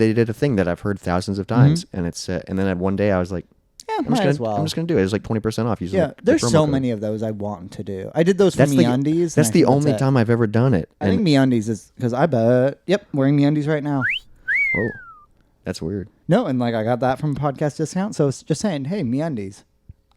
A: yeah.
B: did a thing that I've heard thousands of times, and it's and then one day I was like,
A: Yeah,
B: I'm
A: might
B: just
A: as
B: gonna
A: well.
B: I'm just gonna do it. It's like 20% off. Using
A: Yeah,
B: the
A: there's
B: promo
A: so
B: code.
A: many of those I want to do. I did those for
B: That's the
A: MeUndies.
B: that's the only time I've ever done it.
A: I think MeUndies is because I bet. Yep, wearing MeUndies right now.
B: Oh, that's weird.
A: No, and like I got that from podcast discount. So it's just saying, hey, MeUndies,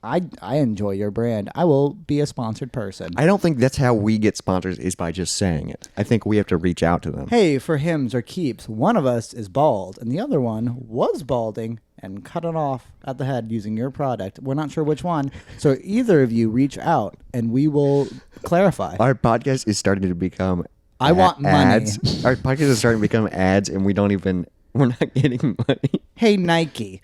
A: I enjoy your brand. I will be a sponsored person.
B: I don't think that's how we get sponsors is by just saying it. I think we have to reach out to them.
A: Hey, for Hims or Keeps, one of us is bald and the other one was balding and cut it off at the head using your product. We're not sure which one. So either of you reach out and we will clarify.
B: Our podcast is starting to become
A: I want money.
B: ads. Our podcast is starting to become ads, and we're not getting money.
A: Hey, Nike,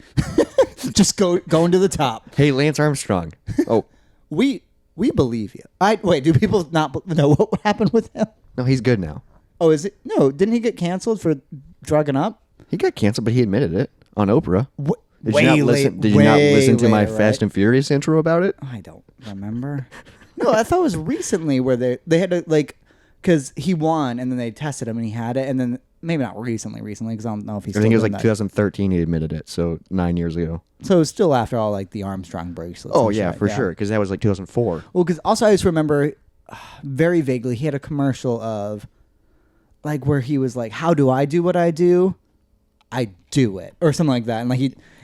A: just going to the top.
B: Hey, Lance Armstrong. Oh,
A: We believe you. Wait. Do people not know what happened with him?
B: no, he's good now.
A: Oh, is it? No, didn't he get canceled for drugging up?
B: He got canceled, but he admitted it on Oprah. Did
A: Way
B: you not listen?
A: late-
B: Did you not
A: way
B: listen to my
A: later,
B: Fast
A: right?
B: and Furious intro about it?
A: I don't remember. No, I thought it was recently where they had to like because he won and then they tested him and he had it and then maybe not recently because I don't know if he's.
B: I think it was
A: still
B: like
A: doing that.
B: 2013. He admitted it, so 9 years ago.
A: So it was still after all like the Armstrong bracelets.
B: Oh
A: and
B: yeah,
A: shit,
B: for sure, because that was like 2004.
A: Well, because also I just remember very vaguely he had a commercial of like where he was like, "How do I do what I do? I do it," or something like that, and like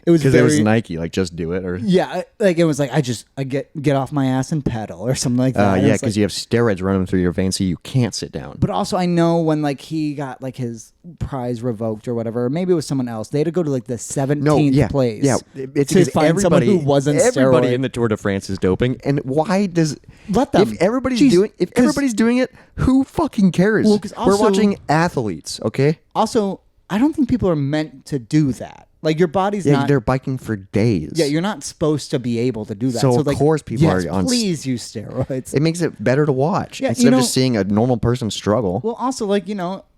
A: it was
B: Because
A: very
B: it was Nike, like just do it, or
A: yeah, like it was like I get off my ass and pedal or something like that. And
B: yeah,
A: it's
B: because
A: like,
B: you have steroids running through your veins, so you can't sit down.
A: But also, I know when like he got like his prize revoked or whatever, or maybe it was someone else. They had to go to like the 17th place.
B: Yeah, it's
A: to
B: because
A: find someone who wasn't
B: everybody
A: steroid.
B: in the Tour de France is doping, and why does
A: Let them.
B: If everybody's
A: Jeez,
B: if
A: 'cause-
B: everybody's doing it, who fucking cares?
A: Well, 'cause
B: we're
A: also-
B: watching athletes, okay?
A: Also, I don't think people are meant to do that. Like your body's
B: Yeah,
A: not.
B: they're biking for days.
A: Yeah, you're not supposed to be able to do that.
B: So, of
A: like,
B: course people
A: yes,
B: are on-
A: Please use steroids.
B: It makes it better to watch
A: Yeah,
B: instead
A: you
B: of
A: know-
B: just seeing a normal person struggle.
A: Well, also, like,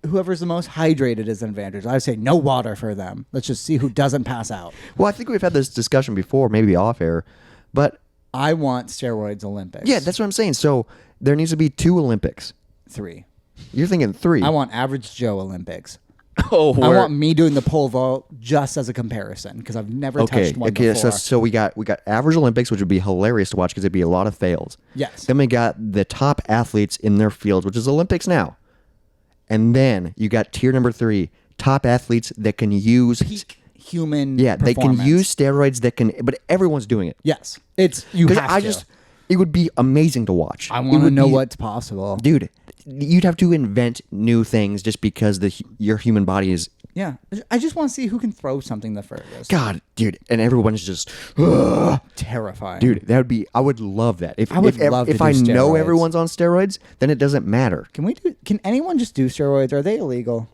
A: whoever's the most hydrated is an advantage. I would say no water for them. Let's just see who doesn't pass out.
B: Well, I think we've had this discussion before, maybe off air, but
A: I want steroids Olympics.
B: yeah, that's what I'm saying. So there needs to be 2 Olympics.
A: 3.
B: You're thinking 3.
A: I want average Joe Olympics.
B: Oh,
A: I want me doing the pole vault just as a comparison because I've never touched one before.
B: So we got average Olympics, which would be hilarious to watch because it'd be a lot of fails.
A: Yes.
B: Then we got the top athletes in their fields, which is Olympics now. And then you got tier number 3, top athletes that can use
A: Human
B: they can
A: performance.
B: use steroids but everyone's doing it.
A: Yes. It's you
B: Because
A: have to.
B: it would be amazing to watch.
A: I
B: It
A: want to
B: would
A: know
B: be-
A: what's possible.
B: Dude, you'd have to invent new things just because your human body is
A: Yeah. I just want to see who can throw something the furthest.
B: God, dude, and everyone's just
A: Terrifying.
B: dude, that would be I would love that. If
A: I would
B: if,
A: love
B: if
A: to
B: I
A: do
B: know
A: steroids.
B: everyone's on steroids, then it doesn't matter.
A: Can anyone just do steroids? Are they illegal?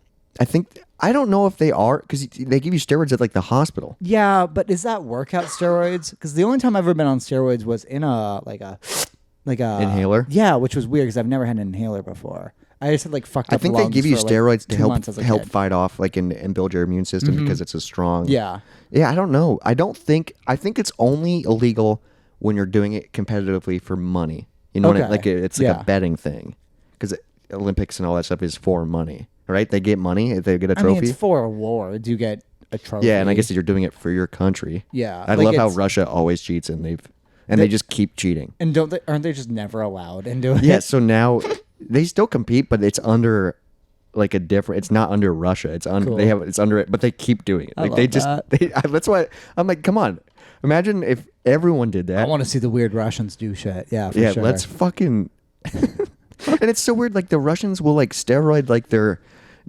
B: I don't know if they are because they give you steroids at like the hospital.
A: Yeah, but is that workout steroids? Because the only time I've ever been on steroids was in a
B: Inhaler?
A: Yeah, which was weird because I've never had an inhaler before. I just had like fucked
B: I
A: up
B: think they
A: lungs
B: give you
A: for, like,
B: steroids to
A: 2 months as a
B: help
A: kid.
B: fight off like and build your immune system because it's a strong.
A: Yeah.
B: Yeah, I don't know. I think it's only illegal when you're doing it competitively for money. You know what I,
A: Okay.
B: like it's like
A: Yeah.
B: a betting thing because Olympics and all that stuff is for money, right? They get money if they get a
A: I
B: trophy.
A: mean, it's for awards. You get a trophy.
B: Yeah, and I guess you're doing it for your country.
A: Yeah,
B: I
A: like
B: love how
A: it's-
B: Russia always cheats and they just keep cheating.
A: And aren't they just never allowed into it?
B: Yeah, so now they still compete, but it's under like a different. It's not under Russia. It's
A: Cool.
B: it's under it, but they keep doing it.
A: I
B: Like
A: love
B: they just
A: that.
B: that's why I'm like, come on, imagine if everyone did
A: I
B: that.
A: want to see the weird Russians do shit. Yeah, for
B: Yeah,
A: sure.
B: let's fucking. And it's so weird. Like the Russians will like steroid like their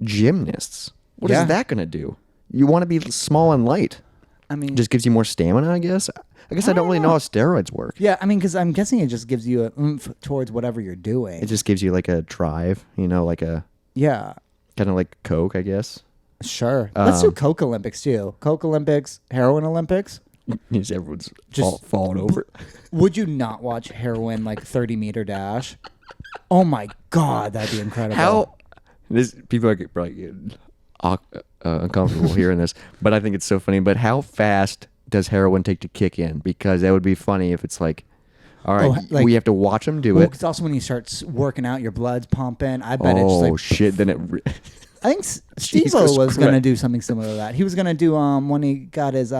B: gymnasts. What
A: Yeah.
B: is that gonna do? You want to be small and light.
A: I mean,
B: Just gives you more stamina, I guess. I guess I don't really know how steroids work.
A: yeah. I mean, because I'm guessing it just gives you a oomph towards whatever you're doing.
B: It just gives you like a drive, like a.
A: Yeah.
B: Kind of like Coke, I guess.
A: Sure. Let's do Coke Olympics too. Coke Olympics, heroin Olympics.
B: Means everyone's
A: Just
B: falling over.
A: Would you not watch heroin like 30-meter dash? Oh my God, that'd be incredible.
B: How this people are probably getting uncomfortable hearing this, but I think it's so funny. But how fast does heroin take to kick in? Because that would be funny if it's like, all right,
A: like-
B: we have to watch them do
A: Well,
B: it.
A: because also when you start working out, your blood's pumping. I bet it's just
B: Oh
A: like
B: shit! Then it.
A: I think Steve-O
B: Jesus
A: was going to
B: Christ.
A: do something similar to that. He was going to do when he got his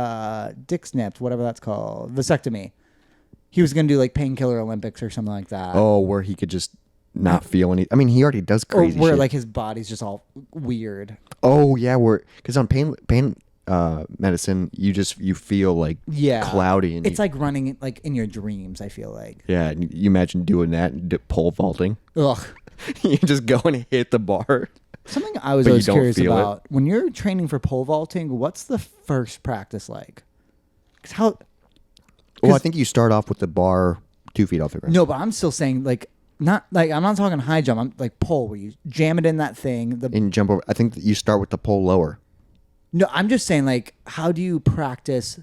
A: dick snipped, whatever that's called, vasectomy. He was going to do like painkiller Olympics or something like that.
B: Oh, where he could just not feel any. I mean, he already does
A: or
B: crazy
A: where
B: shit.
A: like his body's just all weird.
B: Oh yeah, because on pain medicine, you feel like cloudy and
A: It's like running like in your dreams. I feel like.
B: yeah. And you imagine doing that and pole vaulting.
A: Ugh.
B: You just go and hit the bar.
A: Something I was
B: But you
A: always
B: don't
A: curious
B: feel it.
A: about when you're training for pole vaulting. What's the first practice like? 'Cause how?
B: Well, I think you start off with the bar 2 feet off the ground.
A: No, but I'm still saying like not like I'm not talking high jump. I'm like pole where you jam it in that thing.
B: And jump over. I think that you start with the pole lower.
A: No, I'm just saying like how do you practice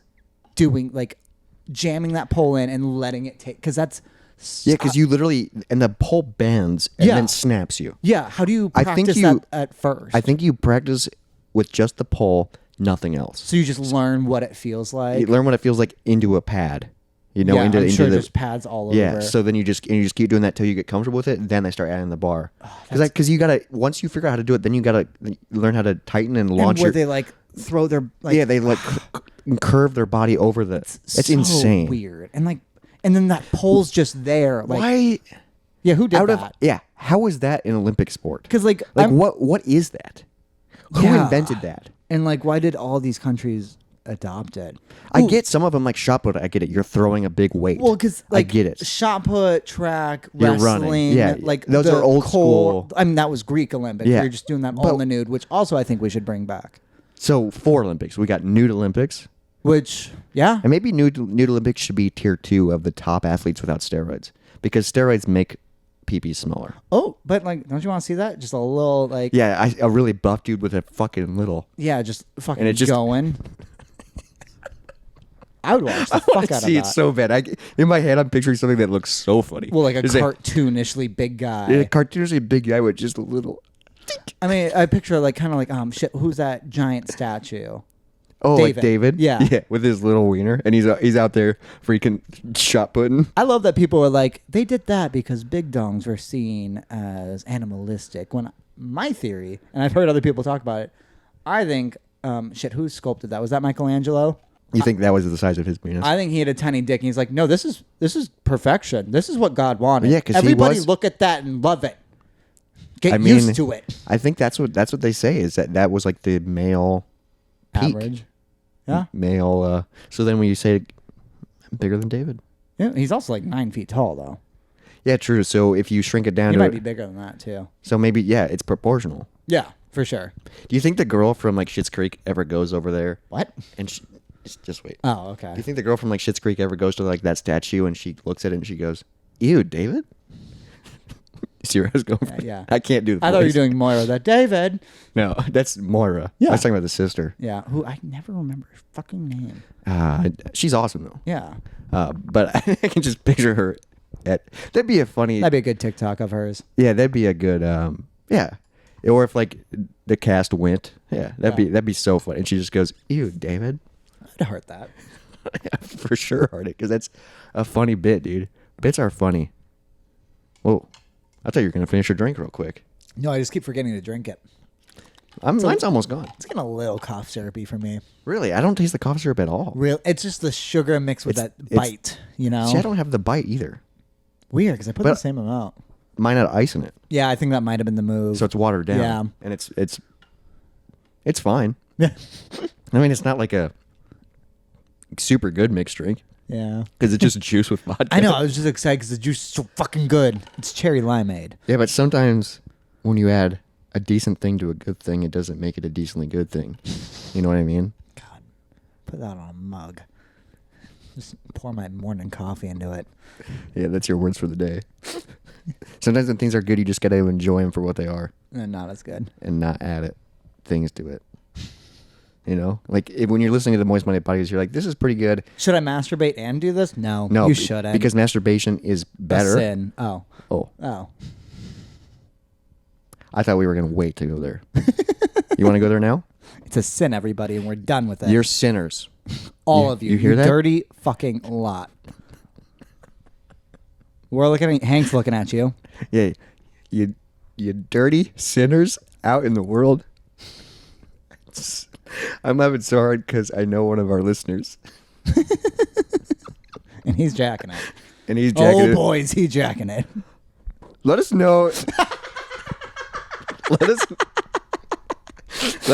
A: doing like jamming that pole in and letting it take? Because that's
B: Yeah, because you literally and the pole bends and
A: Yeah.
B: then snaps you.
A: yeah. How do you
B: I
A: practice
B: think you-
A: that at first?
B: I think you practice with just the pole, nothing else.
A: so. You just learn what it feels like.
B: You learn what it feels like into a pad. You know,
A: yeah,
B: into
A: I'm
B: into
A: sure
B: the
A: there's pads all
B: yeah.
A: over.
B: So then you just keep doing that till you get comfortable with it. Then they start adding the bar. Because you gotta once you figure out how to do it, then you gotta learn how to tighten and
A: and
B: launch
A: where
B: your.
A: they like throw their like
B: Yeah, they like curve their body over the. It's
A: so
B: insane.
A: weird and then that pole's just there. Like,
B: Why?
A: yeah, who did
B: Out
A: that?
B: of yeah, how is that an Olympic sport?
A: Because like
B: What is that? Who
A: Yeah.
B: invented that?
A: and like why did all these countries adopt it?
B: I
A: Ooh,
B: get some of them like shot put. I get it. You're throwing a big weight.
A: well because like
B: I get it.
A: shot put, track,
B: You're
A: wrestling,
B: running. Yeah,
A: like
B: those
A: the
B: are old
A: core-
B: school.
A: I mean that was Greek Olympics.
B: Yeah.
A: You're just doing that all
B: But-
A: in the nude, which also I think we should bring back.
B: So 4 Olympics. We got nude Olympics,
A: Which yeah,
B: and maybe nude Olympics should be tier 2 of the top athletes without steroids because steroids make pee smaller.
A: oh, but like don't you want to see that? Just a little like
B: Yeah, a really buff dude with a fucking little.
A: yeah, just fucking
B: And it just-
A: going. I would watch the fuck out of
B: See,
A: that.
B: it's so bad. In my head, I'm picturing something that looks so funny.
A: well, like a
B: There's
A: cartoonishly big guy.
B: a cartoonishly big guy with just a little.
A: I mean, I picture like kind of like shit. Who's that giant statue?
B: Oh,
A: David.
B: like David?
A: Yeah.
B: Yeah, with his little wiener. And he's out there freaking shot putting.
A: I love that people are like they did that because big dongs were seen as animalistic. When my theory, and I've heard other people talk about it, I think shit. Who sculpted that? Was that Michelangelo?
B: You think that was the size of his penis?
A: I think he had a tiny dick, and he's like, no, this is perfection. This is what God wanted.
B: Yeah, 'cause he
A: everybody
B: was-
A: look at that and love it. Get
B: I mean,
A: used to it.
B: I think that's what they say is that was like the male peak.
A: Average. Yeah.
B: Male. So then when you say bigger than David.
A: Yeah. He's also like 9 feet tall, though.
B: Yeah, true. So if you shrink it down
A: He
B: to
A: might be bigger than that too.
B: so maybe it's proportional.
A: Yeah, for sure.
B: Do you think the girl from like Schitt's Creek ever goes over there
A: What?
B: and just wait?
A: Oh, okay.
B: Do you think the girl from like Schitt's Creek ever goes to like that statue and she looks at it and she goes, "Ew, David"? See where I was going? From?
A: Yeah.
B: I can't do. The
A: I thought you were
B: voice.
A: doing Moira. That David.
B: No, that's Moira.
A: Yeah.
B: I was talking about the sister.
A: Yeah. Who I never remember her fucking name.
B: She's awesome though.
A: Yeah.
B: But I can just picture her that'd be a funny.
A: That'd be a good TikTok of hers.
B: Yeah, that'd be a good. Yeah. Or if like the cast went, that'd be so funny. And she just goes, "Ew, David."
A: I'd heart that.
B: For sure, heard it because that's a funny bit, dude. Bits are funny. Whoa, I thought you were gonna finish your drink real quick.
A: No, I just keep forgetting to drink it.
B: Mine's almost gone.
A: It's getting a little cough syrupy for me.
B: Really, I don't taste the cough syrup at all.
A: It's just the sugar mixed with
B: It's-
A: that bite, you know?
B: See, I don't have the bite either.
A: Weird, because I put
B: But-
A: the same amount.
B: Mine had ice in it,
A: Yeah, I think that might have been the move.
B: so it's watered down.
A: Yeah.
B: and it's fine.
A: Yeah.
B: I mean, it's not like a super good mixed drink
A: Yeah.
B: because it's just juice with vodka.
A: I know. I was just excited because the juice is so fucking good. It's cherry limeade.
B: Yeah, but sometimes when you add a decent thing to a good thing, it doesn't make it a decently good thing. You know what I mean?
A: God, put that on a mug. Just pour my morning coffee into it.
B: Yeah, that's your words for the day. Sometimes when things are good, you just gotta enjoy them for what they are,
A: Not as good.
B: and not add things to it. You know, like when you're listening to the Moist Monday podcast, you're like, "This is pretty good."
A: Should I masturbate and do this? No,
B: No,
A: you shouldn't.
B: because masturbation is
A: A
B: better.
A: sin. Oh.
B: Oh, I thought we were gonna wait to go there. You want to go there now?
A: It's a sin, everybody, and we're done with it.
B: You're sinners.
A: All of you.
B: You hear that?
A: Dirty fucking lot. We're looking at Hank's looking at you.
B: Yeah, you dirty sinners out in the world. I'm laughing so hard because I know one of our listeners,
A: And he's jacking it.
B: and he's jacking
A: Oh
B: it.
A: boy, is he jacking it.
B: Let us know. let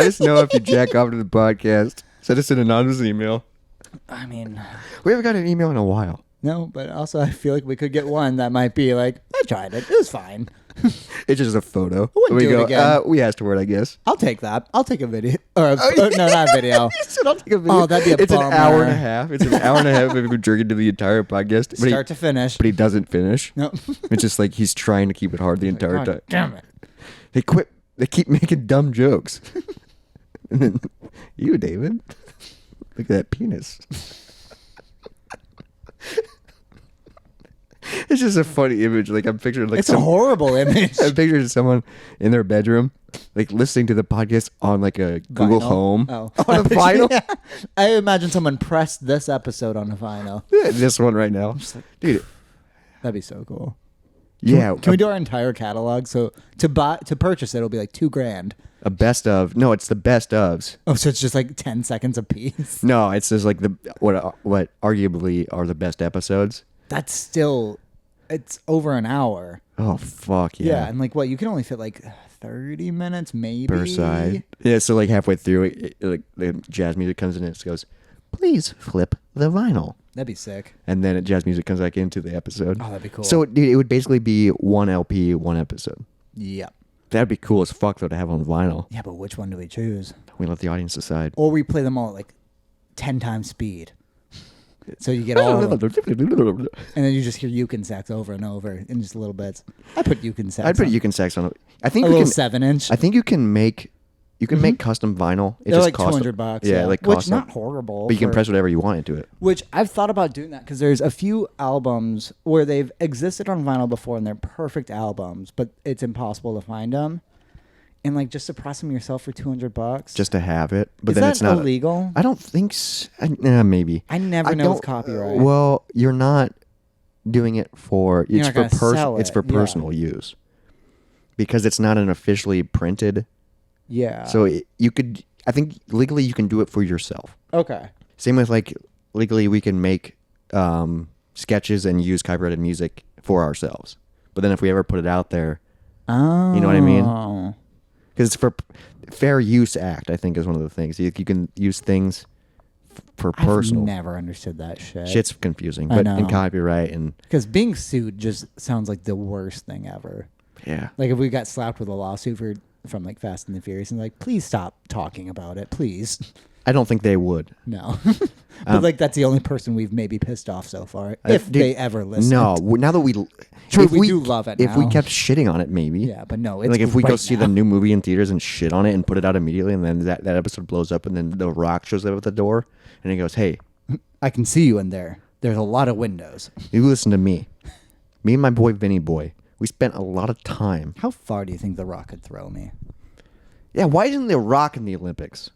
B: us know if you jack off to the podcast. Send us an anonymous email.
A: I mean,
B: We haven't got an email in a while.
A: no, but also I feel like we could get one that might be like, I tried it. It was fine.
B: It's just a photo.
A: wouldn't
B: We
A: do it
B: go.
A: again.
B: We asked for it, I guess.
A: I'll take that. I'll take a video. Or no, not a video.
B: You said I'll take a video.
A: Oh, that'd be a
B: It's
A: bummer.
B: an hour and a half. It's an hour and a half of him drinking to the entire podcast. But
A: Start to finish.
B: But he doesn't finish.
A: No.
B: It's just like he's trying to keep it hard the entire time.
A: God damn it.
B: They quit. They keep making dumb jokes. And then, you, David, look at that penis. It's just a funny image. Like I'm picturing like
A: It's a horrible image.
B: I'm picturing someone in their bedroom, like listening to the podcast on like a Google
A: Vinyl?
B: Home.
A: Oh.
B: On a vinyl.
A: Yeah. I imagine someone pressed this episode on a vinyl.
B: Yeah, this one right now, dude.
A: That'd be so cool.
B: Yeah,
A: Can we do our entire catalog? So to purchase it, it'll be like $2,000.
B: a best of? No, it's the best ofs.
A: Oh, so it's just like 10 seconds a piece.
B: No, it's just like the what arguably are the best episodes.
A: That's still, it's over an hour.
B: Oh fuck
A: Yeah,
B: yeah!
A: and like what you can only fit like 30 minutes maybe
B: Per side. Yeah, so like halfway through, like the jazz music comes in and it goes, "Please flip the vinyl,"
A: That'd be sick.
B: and then jazz music comes back into the episode.
A: Oh, that'd be cool.
B: So dude, it would basically be one LP, one episode.
A: Yep.
B: That'd be cool as fuck though to have on vinyl.
A: Yeah, but which one do we choose?
B: We let the audience decide.
A: Or we play them all at like 10 times speed. So you get all of them. And then you just hear ukin sax over and over in just little bits. I put ukin sax.
B: I'd put
A: on.
B: ukin sax on it. I think
A: A
B: we
A: little
B: can.
A: 7-inch.
B: I think you can make make custom vinyl. It
A: They're
B: just
A: like
B: costs
A: $200.
B: Yeah, like
A: which
B: costs
A: not horrible.
B: But you can
A: for-
B: press whatever you want into it.
A: Which I've thought about doing that because there's a few albums where they've existed on vinyl before and they're perfect albums, but it's impossible to find them. And like just to press them yourself for $200.
B: Just to have it, but
A: Is
B: then
A: that
B: it's not
A: illegal?
B: I don't think so. Maybe.
A: I never know with copyright.
B: Well, you're not doing it for
A: You're
B: it's
A: not
B: for
A: gonna sell
B: it's
A: it,
B: for
A: yeah.
B: personal use. Because it's not an officially printed.
A: Yeah.
B: So you could I think legally you can do it for yourself.
A: Okay.
B: Same with like legally we can make sketches and use copyrighted music for ourselves. But then if we ever put it out there,
A: Oh.
B: you know what I mean? Because it's for Fair Use Act, I think, is one of the things. You can use things for personal.
A: I've never understood that shit.
B: Shit's confusing,
A: I
B: but
A: know.
B: in copyright and
A: Because being sued just sounds like the worst thing ever.
B: yeah.
A: Like if we got slapped with a lawsuit from like Fast and the Furious and like, please stop talking about it, please.
B: I don't think they would.
A: No. But like that's the only person we've maybe pissed off so far, if
B: Dude,
A: they ever listen.
B: No, now that we
A: True,
B: if
A: we do love it
B: If we
A: now.
B: kept shitting on it, maybe.
A: Yeah, but no, it's
B: Like if we go
A: great
B: see
A: now.
B: the new movie in theaters and shit on it and put it out immediately, and then that episode blows up, and then The Rock shows up at the door, and he goes, "Hey,
A: I can see you in there. There's a lot of windows.
B: you listen to me. Me and my boy Vinny Boy. We spent a lot of time.
A: How far do you think The Rock could throw me?
B: Yeah, why isn't The Rock in the Olympics?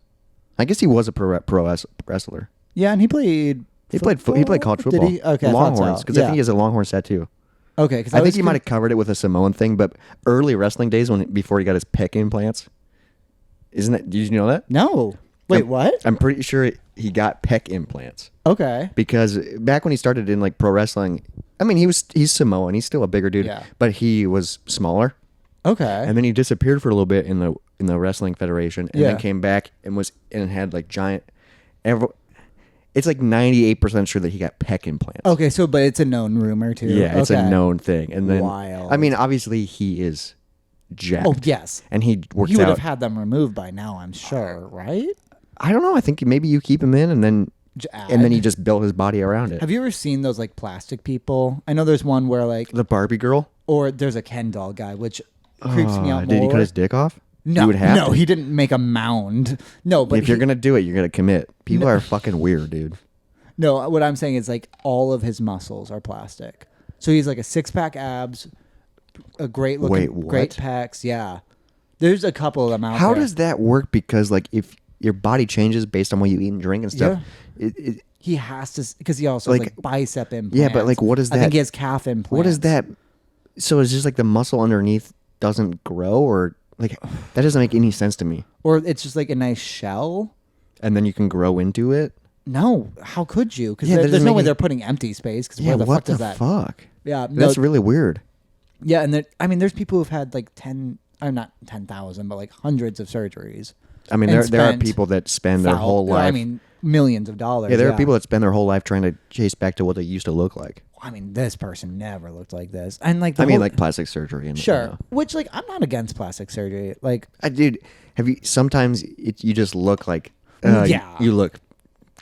B: I guess he was a pro wrestler.
A: Yeah, and he played.
B: He played college football.
A: Did he? Okay, I thought so.
B: Longhorns, because I think he has a Longhorn tattoo.
A: Okay, because
B: I think he might have covered it with a Samoan thing, but early wrestling days before he got his pec implants, isn't that? Did you know that?
A: No. Wait, what?
B: I'm pretty sure he got pec implants
A: Okay.
B: because back when he started in like pro wrestling, I mean he's Samoan, he's still a bigger dude,
A: Yeah.
B: but he was smaller,
A: Okay.
B: and then he disappeared for a little bit in the wrestling federation, and then
A: Yeah.
B: came back and had like giant. It's like 98% sure that he got pec implants.
A: Okay, so but it's a known rumor too.
B: Yeah, it's a
A: Okay.
B: known thing. And then,
A: Wild.
B: I mean, obviously he is jacked.
A: Oh yes.
B: And he works
A: You would
B: out.
A: have had them removed by now, I'm sure, right?
B: I don't know. I think maybe you keep him in and then he
A: Add.
B: just built his body around it.
A: Have you ever seen those like plastic people? I know there's one where like
B: The Barbie girl?
A: Or there's a Ken doll guy, which creeps me out more.
B: Did he cut his dick off?
A: No,
B: You would have to.
A: he didn't make a mound. No, but
B: If you're gonna do it, you're gonna commit. People are fucking weird, dude.
A: No, what I'm saying is like all of his muscles are plastic. So he's like a 6-pack abs, a great looking,
B: Wait, what?
A: great pecs. Yeah, there's a couple of them out
B: How
A: there.
B: does that work? Because like if your body changes based on what you eat and drink and stuff,
A: He has to, because he also has
B: Like-
A: like bicep implants.
B: Yeah, but, like, what is
A: I think
B: that-
A: he has calf implants.
B: what is that? So it's just like the muscle underneath doesn't grow, or like that doesn't make any sense to me.
A: Or it's just like a nice shell.
B: And then you can grow into it.
A: No, how could you? Because
B: Yeah, that
A: there's
B: doesn't
A: no
B: make
A: way
B: any-
A: they're putting empty space. Because
B: Yeah,
A: where the
B: what
A: fuck
B: the
A: does that?
B: fuck?
A: Yeah,
B: That's really weird.
A: Yeah, and I mean, there's people who've had like 10, or not 10,000, but like hundreds of surgeries.
B: I mean,
A: And
B: there are
A: spent
B: people that spend their whole life.
A: I mean, millions of dollars.
B: yeah, there are people that spend their whole life trying to chase back to what they used to look like.
A: I mean, this person never looked like this, and like
B: I mean, like plastic surgery and
A: sure, which like I'm not against plastic surgery. Like,
B: dude, have you? Sometimes you just look like
A: Yeah.
B: you look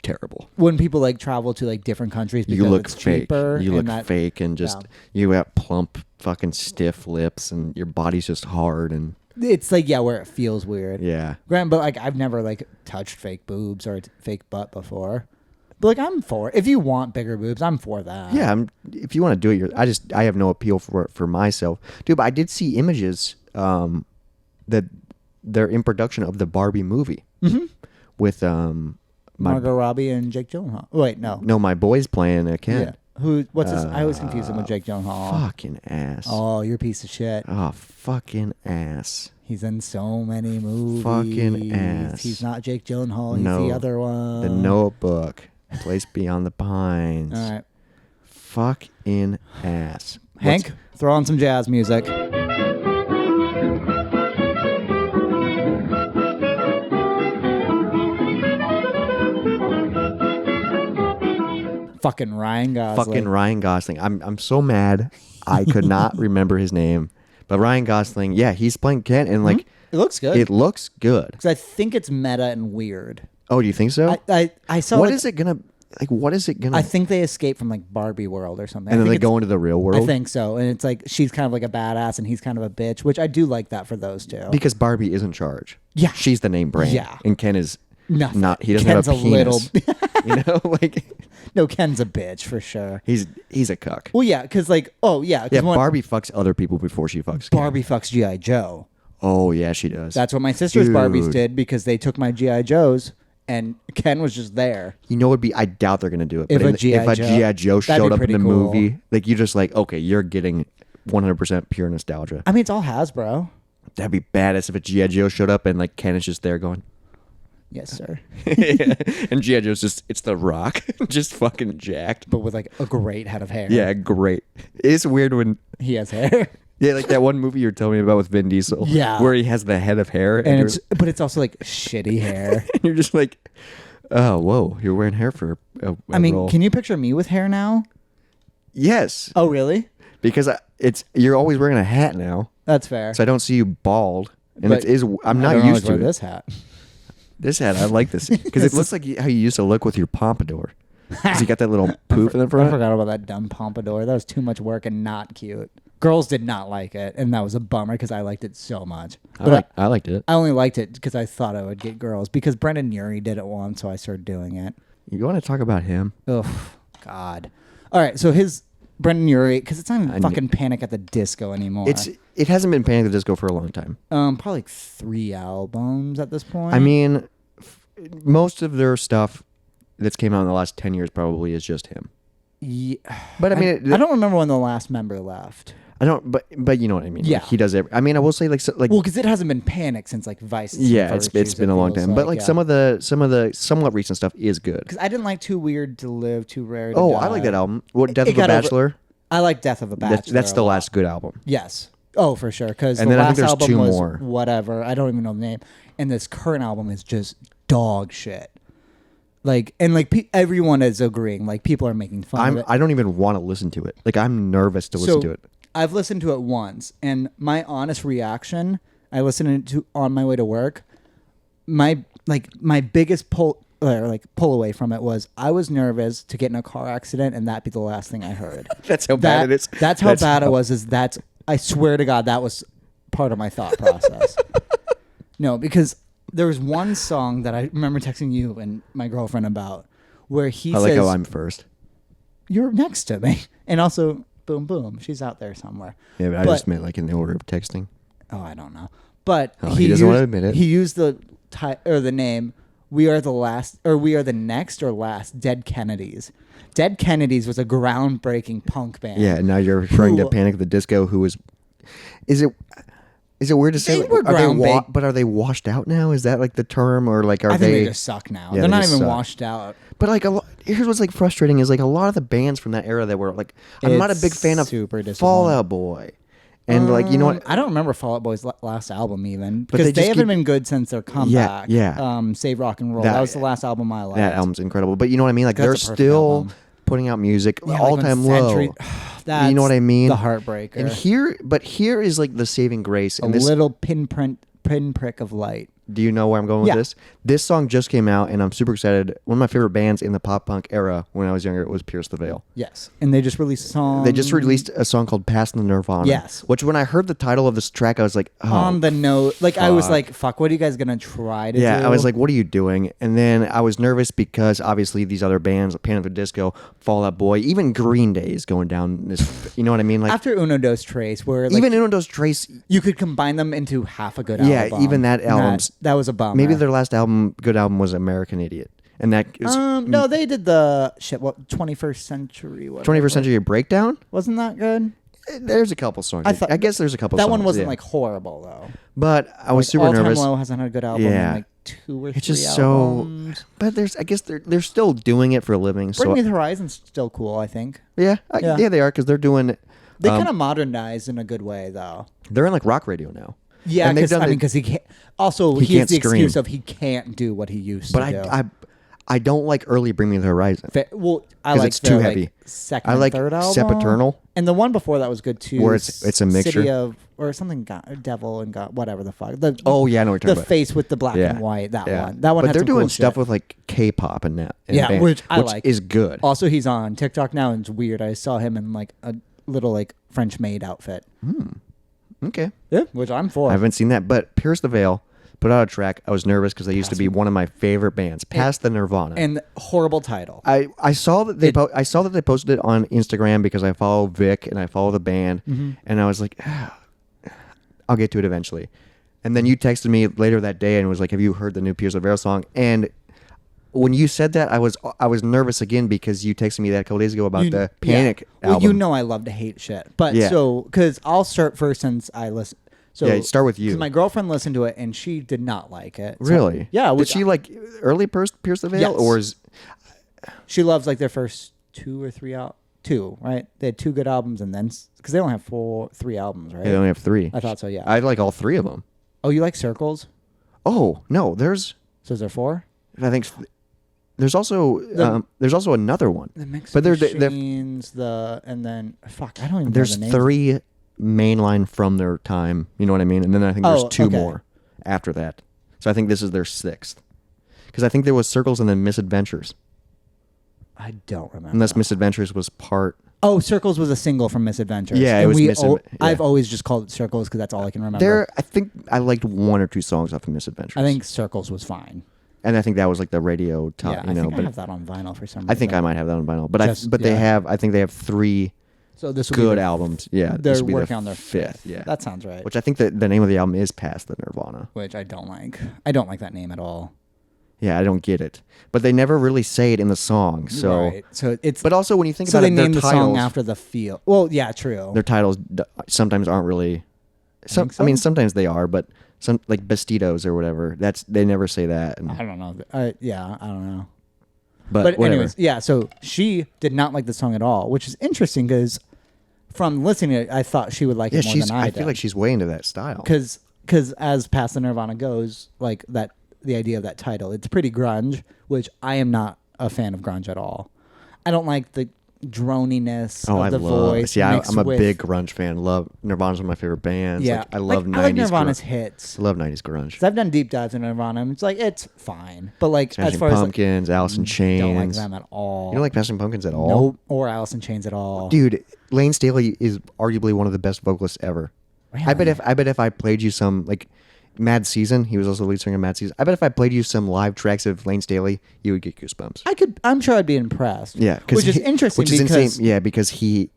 B: terrible.
A: when people like travel to like different countries because
B: You look
A: it's
B: fake.
A: cheaper,
B: You look
A: and that,
B: fake, and just
A: yeah.
B: you got plump, fucking stiff lips, and your body's just hard, and
A: It's like where it feels weird.
B: yeah.
A: Grant, but like I've never like touched fake boobs or fake butt before. But like I'm for if you want bigger boobs, I'm for that.
B: Yeah, if you want to do it, I have no appeal for myself, dude. But I did see images that they're in production of the Barbie movie with
A: Margot Robbie and Jake Gyllenhaal. Wait, no.
B: my boy's playing Ken.
A: Yeah. What's his? I always confuse him with Jake Gyllenhaal.
B: Fucking ass.
A: Oh, you're a piece of shit.
B: Oh, fucking ass.
A: He's in so many movies.
B: Fucking ass.
A: He's not Jake Gyllenhaal. He's
B: No.
A: the other one.
B: The Notebook, Place Beyond the Pines.
A: All right,
B: Fucking ass.
A: Hank, throw on some jazz music. Fucking Ryan Gosling.
B: Fucking Ryan Gosling. I'm so mad. I could not remember his name. But Ryan Gosling, yeah, he's playing Ken, and like
A: It looks good.
B: it looks good.
A: Because I think it's meta and weird.
B: Oh, do you think so?
A: I saw.
B: What
A: like,
B: is it gonna like? What is it gonna?
A: I think they escape from like Barbie world or something.
B: and
A: I
B: then
A: think
B: they
A: it's-
B: go into the real world.
A: I think so, and it's like she's kind of like a badass, and he's kind of a bitch, which I do like that for those two.
B: because Barbie is in charge.
A: Yeah.
B: she's the name brand.
A: Yeah.
B: and Ken is
A: Nothing.
B: not. He doesn't
A: Ken's
B: have a
A: a
B: penis.
A: little-
B: you know, like
A: No, Ken's a bitch for sure.
B: he's a cuck.
A: Well, yeah, because like, oh yeah,
B: Yeah,
A: because
B: Barbie fucks other people before she fucks Ken.
A: Barbie fucks GI Joe.
B: Oh yeah, she does.
A: That's what my sister's Barbies
B: Dude.
A: did because they took my GI Joes, and Ken was just there.
B: You know, it'd be. I doubt they're gonna do it.
A: If
B: But
A: a G.I.
B: if a
A: Joe-
B: GI Joe
A: that'd
B: showed
A: be
B: up in
A: pretty
B: the
A: cool.
B: movie, like you just like, okay, you're getting 100% pure nostalgia.
A: I mean, it's all Hasbro.
B: That'd be badass if a GI Joe showed up and like Ken is just there going,
A: Yes, sir.
B: yeah. And GI Joe's it's The Rock, just fucking jacked.
A: But with like a great head of hair.
B: Yeah, great. It's weird when
A: he has hair,
B: yeah, like that one movie you were telling me about with Vin Diesel.
A: Yeah.
B: where he has the head of hair,
A: and
B: you're,
A: but it's also like shitty hair.
B: and you're just like, oh, whoa, you're wearing hair for a
A: I mean,
B: role.
A: can you picture me with hair now?
B: Yes,
A: Oh, really?
B: because you're always wearing a hat now,
A: That's fair.
B: so I don't see you bald, and
A: But
B: it is. I'm
A: I
B: not
A: don't
B: used
A: always
B: to
A: wear
B: it.
A: this hat.
B: This hat, I like this because it looks like how you used to look with your pompadour. Because you got that little poof in the
A: I
B: front.
A: forgot about that dumb pompadour. That was too much work and not cute. Girls did not like it, and that was a bummer because I liked it so much. But
B: I liked it.
A: I only liked it because I thought I would get girls because Brendan Urie did it once, so I started doing it.
B: You want to talk about him?
A: Oh, God. All right, so his Brendan Urie, because it's not even
B: I kn-
A: fucking Panic at the Disco anymore.
B: It hasn't been Panic at the Disco for a long time.
A: Probably like 3 albums at this point.
B: I mean, most of their stuff that's came out in the last 10 years probably is just him.
A: Yeah.
B: But I mean,
A: I don't remember when the last member left.
B: I don't. But you know what I mean.
A: Yeah.
B: Like, he does every. I mean, I will say like
A: Well, because it hasn't been Panic since like Vice.
B: yeah, it's been a long time. But like some of the somewhat recent stuff is good.
A: Because I didn't like Too Weird to Live, Too Rare to
B: Oh,
A: Die.
B: I like that album. What Death
A: It
B: of a
A: got over-
B: Bachelor?
A: I like Death of a Bachelor.
B: That's
A: a
B: the
A: lot.
B: last good album.
A: Yes. Oh, for sure. Because
B: And
A: the
B: then I
A: last
B: think there's
A: album
B: 2
A: was
B: more.
A: whatever. I don't even know the name. And this current album is just dog shit. Like, and like everyone is agreeing. Like, people are making fun of it.
B: I don't even want to listen to it. Like I'm nervous to listen to it.
A: I've listened to it once, and my honest reaction, I listened to on my way to work. My biggest pull away from it was I was nervous to get in a car accident and that be the last thing I heard.
B: That's how bad it is.
A: That's how bad it was. Is that's I swear to God, that was part of my thought process. No, because there was one song that I remember texting you and my girlfriend about where he says,
B: like how I'm first.
A: "You're next to me," and also boom, boom, she's out there somewhere.
B: Yeah, but I just meant like in the order of texting.
A: Oh, I don't know, but
B: he doesn't want to admit it.
A: He used the the name. We are the last, or we are the next or last Dead Kennedys. Dead Kennedys was a groundbreaking punk band.
B: Yeah, and now you're referring to Panic at the Disco, who was. Is it weird to say?
A: They were
B: but are they washed out now? Is that like the term, or like are
A: I
B: they?
A: think they just suck now.
B: Yeah,
A: They're not
B: just
A: even
B: suck.
A: washed out.
B: But like here's what's like frustrating is like a lot of the bands from that era that were like I'm not a big fan of
A: super
B: Fall Out Boy, and like you know what?
A: I don't remember Fall Out Boy's last album even
B: But
A: because
B: they
A: haven't been good since their comeback.
B: Yeah.
A: Save Rock and Roll. That was the last album I liked.
B: That album's incredible. But you know what I mean? Like
A: That's
B: they're
A: a perfect
B: still
A: album.
B: putting out music
A: Yeah,
B: all
A: like
B: time
A: when
B: low.
A: Century-
B: You know what I mean?
A: The heartbreaker.
B: And here is like the saving grace.
A: a
B: And this,
A: little pinprick of light.
B: do you know where I'm going
A: Yeah.
B: with this? This song just came out, and I'm super excited. One of my favorite bands in the pop punk era when I was younger was Pierce the Veil.
A: Yes, and they just released a song.
B: They just released a song called "Past the Nirvana."
A: Yes.
B: Which when I heard the title of this track, I was like, oh,
A: on the note. Like I was
B: fuck.
A: like, "Fuck, what are you guys gonna try to do?"
B: yeah, I was like, "What are you doing?" And then I was nervous because obviously these other bands, Panic at the Disco, Fall Out Boy, even Green Day is going down this. You know what I mean? Like
A: after Uno Dos Tres, where like,
B: even Uno Dos Tres.
A: you could combine them into half a good
B: Yeah,
A: album.
B: even that album's-
A: that was a bummer.
B: Maybe their last good album was American Idiot, and that is
A: no, they did the shit. What 21st Century? Whatever.
B: 21st Century Breakdown.
A: Wasn't that good?
B: There's a couple songs. I guess there's a couple.
A: That
B: songs,
A: one wasn't
B: yeah.
A: like horrible though.
B: But I was
A: Like,
B: super
A: All Time
B: nervous.
A: Low hasn't had a good album
B: Yeah.
A: in like 2 or 3
B: It's just
A: albums.
B: so. But I guess they're still doing it for a living.
A: Bring
B: So
A: Me the Horizon's still cool, I think.
B: yeah,
A: Yeah.
B: yeah, they are because they're doing.
A: They kind of modernized in a good way though.
B: They're in like rock radio now.
A: Yeah,
B: And they've
A: because
B: done
A: because he can't. Also,
B: He
A: he has
B: can't
A: the
B: scream.
A: excuse of he can't do what he used
B: But
A: to do.
B: I don't like early Bring Me the Horizon.
A: Well, I
B: 'Cause
A: like
B: it's too
A: their,
B: heavy.
A: Like, second
B: I
A: and
B: like
A: third album.
B: Sempiternal.
A: And the one before that was good too.
B: Where it's a mixture.
A: City of or something. Devil and God, whatever the fuck.
B: Oh yeah, I know what you're
A: the
B: talking about.
A: face with the black
B: Yeah.
A: and white. That
B: Yeah.
A: one. That one.
B: But
A: had
B: they're
A: some
B: doing
A: cool
B: stuff
A: shit.
B: with like K-pop and that.
A: Yeah,
B: band,
A: which I like.
B: is good.
A: Also, he's on TikTok now, and it's weird. I saw him in like a little like French maid outfit.
B: Okay,
A: Yeah, which I'm for.
B: I haven't seen that, but Pierce the Veil put out a track. I was nervous because they used to be one of my favorite bands, past the Nirvana.
A: And horrible title.
B: I saw that they I saw that they posted it on Instagram because I follow Vic and I follow the band, and I was like, I'll get to it eventually. And then you texted me later that day and was like, "Have you heard the new Pierce the Veil song?" And when you said that, I was nervous again because you texted me that a couple days ago about the Panic
A: Well,
B: album.
A: you know I love to hate shit. But
B: Yeah.
A: so, because I'll start first since I listen. So
B: Yeah, start with you.
A: 'cause my girlfriend listened to it and she did not like it. So-
B: Really?
A: yeah.
B: Did
A: Which
B: she like early Pierce the Veil,
A: Yes.
B: or is
A: she loves like their first 2 or 3 out. 2, right? They had 2 good albums and then because they only have 3 albums, right?
B: they only have 3?
A: I thought so. Yeah.
B: I like all 3 of them.
A: Oh, you like Circles?
B: Oh no, there's
A: So is there 4?
B: I think there's also another one.
A: The Mixed
B: But they're
A: Machines, and then fuck, I don't even
B: there's
A: know the names.
B: 3 mainline from their time. You know what I mean? And then I think there's 2
A: okay.
B: more after that. So I think this is their 6th. Because I think there was Circles and then Misadventures.
A: I don't remember.
B: Unless Misadventures was part.
A: Oh, Circles was a single from Misadventures.
B: Yeah, it
A: And
B: was yeah.
A: I've always just called it Circles because that's all I can remember.
B: There, I think I liked 1 or 2 songs off of Misadventures.
A: I think Circles was fine.
B: and I think that was like the radio top.
A: Yeah,
B: you
A: I
B: know,
A: think
B: but
A: I have that on vinyl for some reason.
B: I think I might have that on vinyl. But they
A: Yeah.
B: have. I think they have 3
A: So this will
B: good
A: be
B: albums. Yeah,
A: They're
B: this will be
A: working on their
B: 5th. Yeah,
A: That sounds right.
B: which I think that the name of the album is Past the Nirvana.
A: Which I don't like. I don't like that name at all.
B: Yeah, I don't get it, but they never really say it in the song. So,
A: right. So it's.
B: but also when you think
A: so
B: about
A: they
B: it, their
A: named the
B: titles,
A: song after the feel. Well, yeah, true.
B: their titles sometimes aren't really.
A: think so?
B: I mean, sometimes they are, but some like Bastidos or whatever. They never say that. And,
A: I don't know. Yeah, I don't know.
B: but
A: But
B: whatever.
A: anyways, yeah. So she did not like the song at all, which is interesting because from listening to it, I thought she would like
B: yeah,
A: it more
B: she's.
A: than I
B: I
A: did.
B: feel like she's way into that style.
A: Because as Past the Nirvana goes, like that, the idea of that title, it's pretty grunge, which I am not a fan of grunge at all. I don't like the droniness
B: Oh,
A: of
B: I
A: the
B: love.
A: voice.
B: See,
A: mixed
B: I'm a
A: with-
B: big grunge fan. Love Nirvana's one of my favorite bands.
A: Yeah,
B: Like, I love 90s
A: I like Nirvana's
B: grunge.
A: hits.
B: I love 90s grunge.
A: 'Cause I've done deep dives in Nirvana, and it's like it's fine, but like
B: Smashing
A: as far as like,
B: Pumpkins, Alice in Chains.
A: don't like them at all.
B: You don't like Smashing Pumpkins at all?
A: Nope, or Alice in Chains at all.
B: Dude, Lane Staley is arguably one of the best vocalists ever.
A: Really?
B: I bet if I played you some like Mad Season, he was also the lead singer of Mad Season. I bet if I played you some live tracks of Lane Staley, you would get goosebumps.
A: I'm sure I'd be impressed.
B: Yeah,
A: which is interesting.
B: Which is
A: because,
B: insane. Yeah, because he.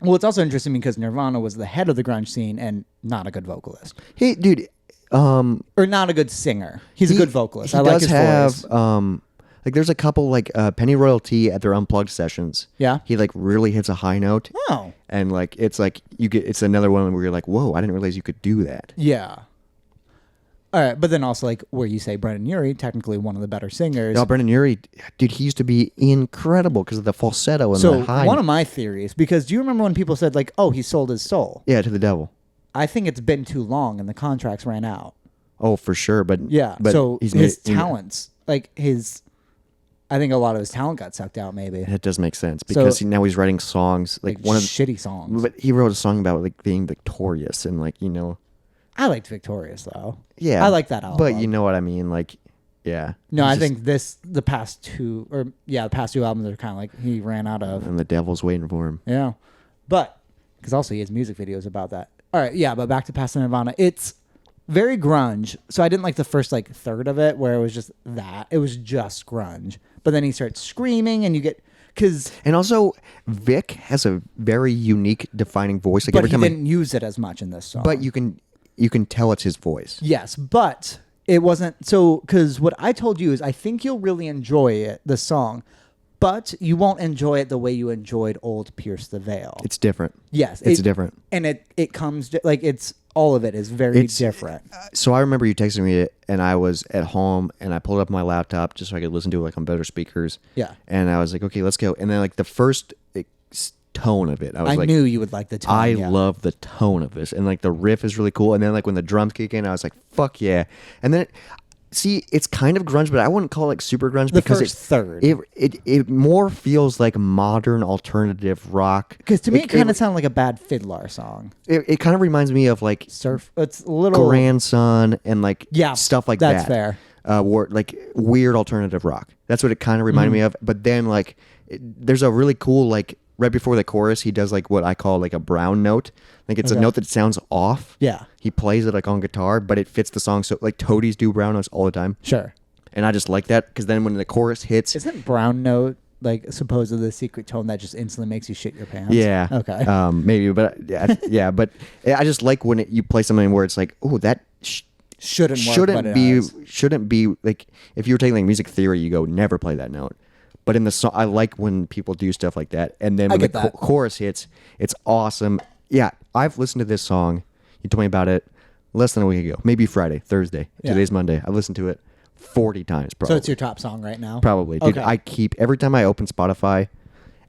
A: Well, it's also interesting because Nirvana was the head of the grunge scene and not a good vocalist,
B: Hey, dude.
A: or not a good singer. He's a good vocalist.
B: He
A: I like
B: does
A: his
B: have
A: voice.
B: like there's a couple like Penny Royalty at their unplugged sessions.
A: Yeah.
B: He like really hits a high note.
A: Oh,
B: And like it's another one where you're like, whoa, I didn't realize you could do that.
A: yeah. All right, but then also like where you say Brendan Urie, technically one of the better singers.
B: No, Brendan Urie, dude, he used to be incredible because of the falsetto and
A: So
B: the high.
A: one of my theories, because do you remember when people said like, "Oh, he sold his soul"?
B: Yeah, to the devil.
A: I think it's been too long and the contracts ran out.
B: Oh, for sure. But
A: Yeah.
B: but
A: So
B: he's
A: his
B: made,
A: talents, like I think a lot of his talent got sucked out. Maybe
B: That does make sense because
A: So-
B: now he's writing songs like one of.
A: shitty songs.
B: But he wrote a song about like being victorious and like
A: I liked Victorious though.
B: yeah,
A: I like that album.
B: But you know what I mean, like yeah.
A: No,
B: He's
A: I
B: just-
A: think the past two albums are kind of like he ran out of.
B: and the devil's waiting for him.
A: Yeah, but because also he has music videos about that. All right, yeah, but back to Past the Nirvana. It's very grunge. So I didn't like the first like third of it where it was just that. It was just grunge. But then he starts screaming and you get because
B: And also, Vic has a very unique, defining voice. Like
A: but
B: every
A: he
B: time,
A: didn't use it as much in this song.
B: but you can tell it's his voice.
A: Yes, but it wasn't so because what I told you is I think you'll really enjoy it, the song, but you won't enjoy it the way you enjoyed old Pierce the Veil.
B: It's different.
A: Yes,
B: It's different.
A: and it comes like it's all of it is very
B: It's-
A: different.
B: So I remember you texting me it, and I was at home, and I pulled up my laptop just so I could listen to it like on better speakers.
A: Yeah.
B: And I was like, okay, let's go. And then like the first tone of it, I was
A: I
B: like,
A: knew you would like the tone.
B: I
A: yeah.
B: love the tone of this, and like the riff is really cool. And then like when the drums kick in, I was like, fuck yeah. And then see, it's kind of grunge, but I wouldn't call it like super grunge
A: The
B: because
A: first third.
B: it more feels like modern alternative rock.
A: Because to me, it kind of sounded like a bad Fiddler song.
B: It kind of reminds me of like
A: Surf. It's a little
B: Grandson and like
A: Yeah,
B: stuff like
A: that's
B: that.
A: fair.
B: Like weird alternative rock. That's what it kind of reminded me of. But then like there's a really cool like right before the chorus, he does like what I call like a brown note. Like it's a
A: Okay.
B: note that sounds off.
A: Yeah.
B: He plays it like on guitar, but it fits the song. So like Toadies do brown notes all the time,
A: Sure.
B: and I just like that because then when the chorus hits,
A: Isn't brown note like supposedly the secret tone that just instantly makes you shit your pants?
B: yeah,
A: Okay.
B: maybe, but yeah, but I just like when you play something where it's like, oh, that
A: shouldn't work, but it does.
B: shouldn't be like if you were taking like music theory, you go never play that note. But in the song, I like when people do stuff like that, and then
A: I
B: when the
A: get that.
B: chorus hits, it's awesome. Yeah, I've listened to this song. You told me about it less than a week ago, maybe Friday, Thursday.
A: Yeah.
B: Today's Monday. I've listened to it 40 times, probably.
A: So it's your top song right now?
B: Probably, dude.
A: Okay.
B: I keep every time I open Spotify,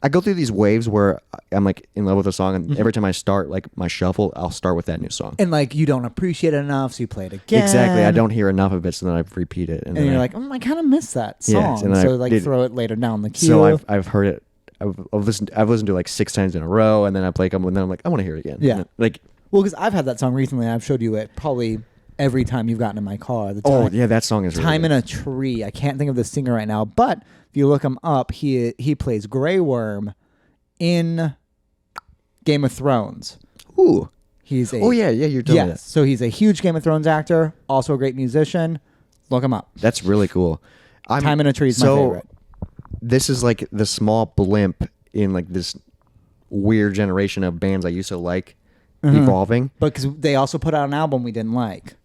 B: I go through these waves where I'm like in love with a song, and every time I start like my shuffle, I'll start with that new song.
A: And like you don't appreciate it enough, so you play it again.
B: Exactly. I don't hear enough of it, so then I repeat it,
A: And
B: then
A: you're
B: I-
A: like, I kind of miss that song.
B: Yes, and then
A: so
B: I
A: like
B: did-
A: throw it later down the queue.
B: So I've heard it. I've listened to it like 6 times in a row, and then I play a couple, and then I'm like, I want to hear it again.
A: Yeah.
B: And then, like,
A: well, because I've had that song recently, and I've showed you it probably every time you've gotten in my car. The
B: oh yeah, that song is really
A: Time
B: good.
A: in a Tree. I can't think of the singer right now, but if you look him up, he plays Grey Worm in Game of Thrones.
B: Ooh.
A: He's a
B: Oh yeah, you're telling me
A: yes. So he's a huge Game of Thrones actor, also a great musician. Look him up.
B: that. That's really cool.
A: Time in a Tree is my
B: so
A: favorite.
B: this is like the small blimp in like this weird generation of bands I used to like evolving.
A: But because they also put out an album we didn't like.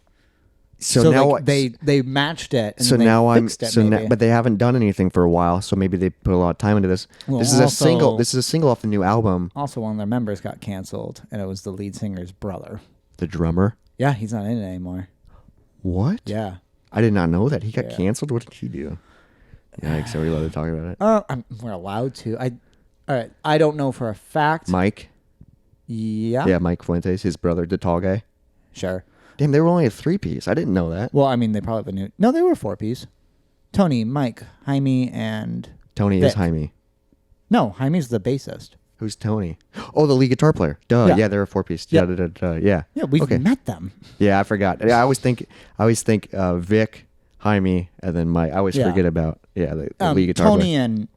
B: So now
A: like, they matched it. And
B: so
A: they
B: now I'm
A: fixed it,
B: so now,
A: maybe.
B: but they haven't done anything for a while, so maybe they put a lot of time into this.
A: Well,
B: This is a
A: also-
B: single. This is a single off the new album.
A: Also, one of their members got canceled, and it was the lead singer's brother.
B: The drummer.
A: Yeah, he's not in it anymore.
B: What?
A: Yeah.
B: I did not know that he got
A: Yeah.
B: canceled. What did he do? Yikes! Are we allowed to talk about it?
A: We're allowed to. All right. I don't know for a fact.
B: Mike.
A: Yeah.
B: Yeah, Mike Fuentes, his brother, the tall guy.
A: Sure.
B: Damn, they were only a 3-piece. I didn't know that.
A: Well, I mean, they probably have a new. No, they were 4-piece. Tony, Mike, Jaime, and
B: Tony is
A: Vic.
B: Jaime.
A: No, Jaime's the bassist.
B: Who's Tony? Oh, the lead guitar player. Duh.
A: Yeah.
B: Yeah, they're a 4-piece.
A: Yeah.
B: Yeah.
A: Yeah, we've
B: Okay.
A: met them.
B: Yeah, I forgot. Yeah, I always think Vic, Jaime, and then Mike. I always
A: Yeah.
B: forget about the lead guitar
A: Tony
B: player.
A: and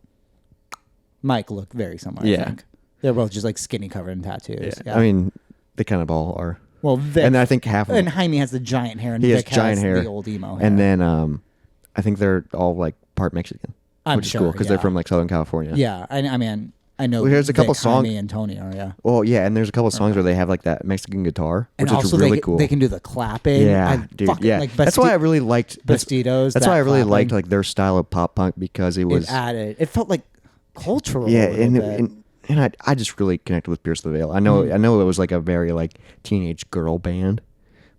A: Mike look very similar. I
B: Yeah.
A: think. They're both just like skinny covered in tattoos.
B: Yeah.
A: Yeah.
B: I mean, they kind of all are.
A: well, Vic,
B: And I think half of
A: and
B: them.
A: Jaime has the giant hair, and
B: He has
A: Vic
B: giant
A: has
B: hair.
A: the old emo hair.
B: And then I think they're all like part Mexican,
A: I'm
B: which is
A: sure,
B: cool because they're
A: yeah.
B: from like Southern California.
A: yeah, I mean, I know.
B: Well, there's a couple
A: Vic,
B: songs-
A: Jaime and Tony are
B: Well, yeah, and there's a couple songs where they have like that Mexican guitar,
A: and
B: which
A: also
B: is really
A: they,
B: cool.
A: They can do the clapping.
B: Yeah,
A: I
B: dude.
A: fucking,
B: Yeah,
A: like
B: that's why I really liked.
A: Bastidos.
B: That's
A: that
B: why I really
A: clapping.
B: liked like their style of pop punk because it was
A: It added. It felt like cultural.
B: yeah,
A: a little bit.
B: and I just really connected with Pierce the Veil. I know it was like a very like teenage girl band,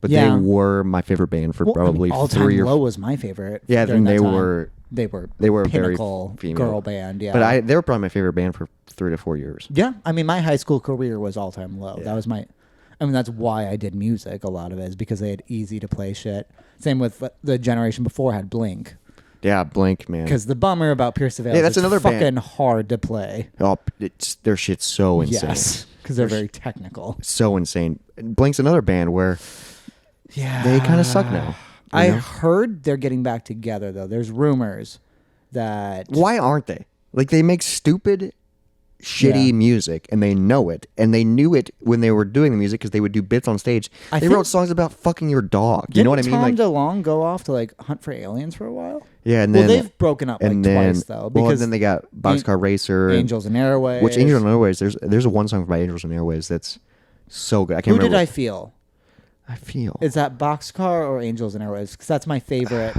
B: but
A: Yeah.
B: they were my favorite band for
A: Well, I mean,
B: probably
A: All Time
B: 3 or
A: Low was my favorite.
B: Yeah,
A: during
B: then
A: that
B: they
A: time.
B: were
A: They were
B: a very
A: pinnacle
B: female
A: girl band. Yeah,
B: But they were probably my favorite band for 3 to 4 years.
A: yeah. I mean, my high school career was All Time Low.
B: Yeah.
A: That was my. I mean, that's why I did music. A lot of it is because they had easy to play shit. Same with the generation before had Blink.
B: Yeah, Blink, man.
A: Because the bummer about Pierce the Veil
B: Yeah,
A: is
B: that's
A: it's
B: another
A: fucking
B: band.
A: hard to play.
B: Oh, their shit's so insane.
A: Yes, because they're very technical.
B: So insane. Blink's another band where
A: Yeah,
B: they kind of suck now. you
A: I
B: know?
A: heard they're getting back together though. There's rumors that
B: Why aren't they? Like they make stupid, shitty
A: Yeah.
B: music, and they know it, and they knew it when they were doing the music because they would do bits on stage.
A: I
B: They
A: think-
B: wrote songs about fucking your dog. You know what I mean?
A: Tom
B: Like,
A: DeLonge go off to like hunt for aliens for a while?
B: yeah, and
A: Well,
B: then
A: they've broken up like
B: and then
A: twice though
B: well,
A: because
B: and then they got Boxcar Racer, and-
A: Angels and Airways.
B: which Angels and Airways. There's a one song by Angels and Airways that's so good. I can't
A: Who
B: remember.
A: did I feel?
B: I feel
A: Is that Boxcar or Angels and Airways? Because that's my favorite.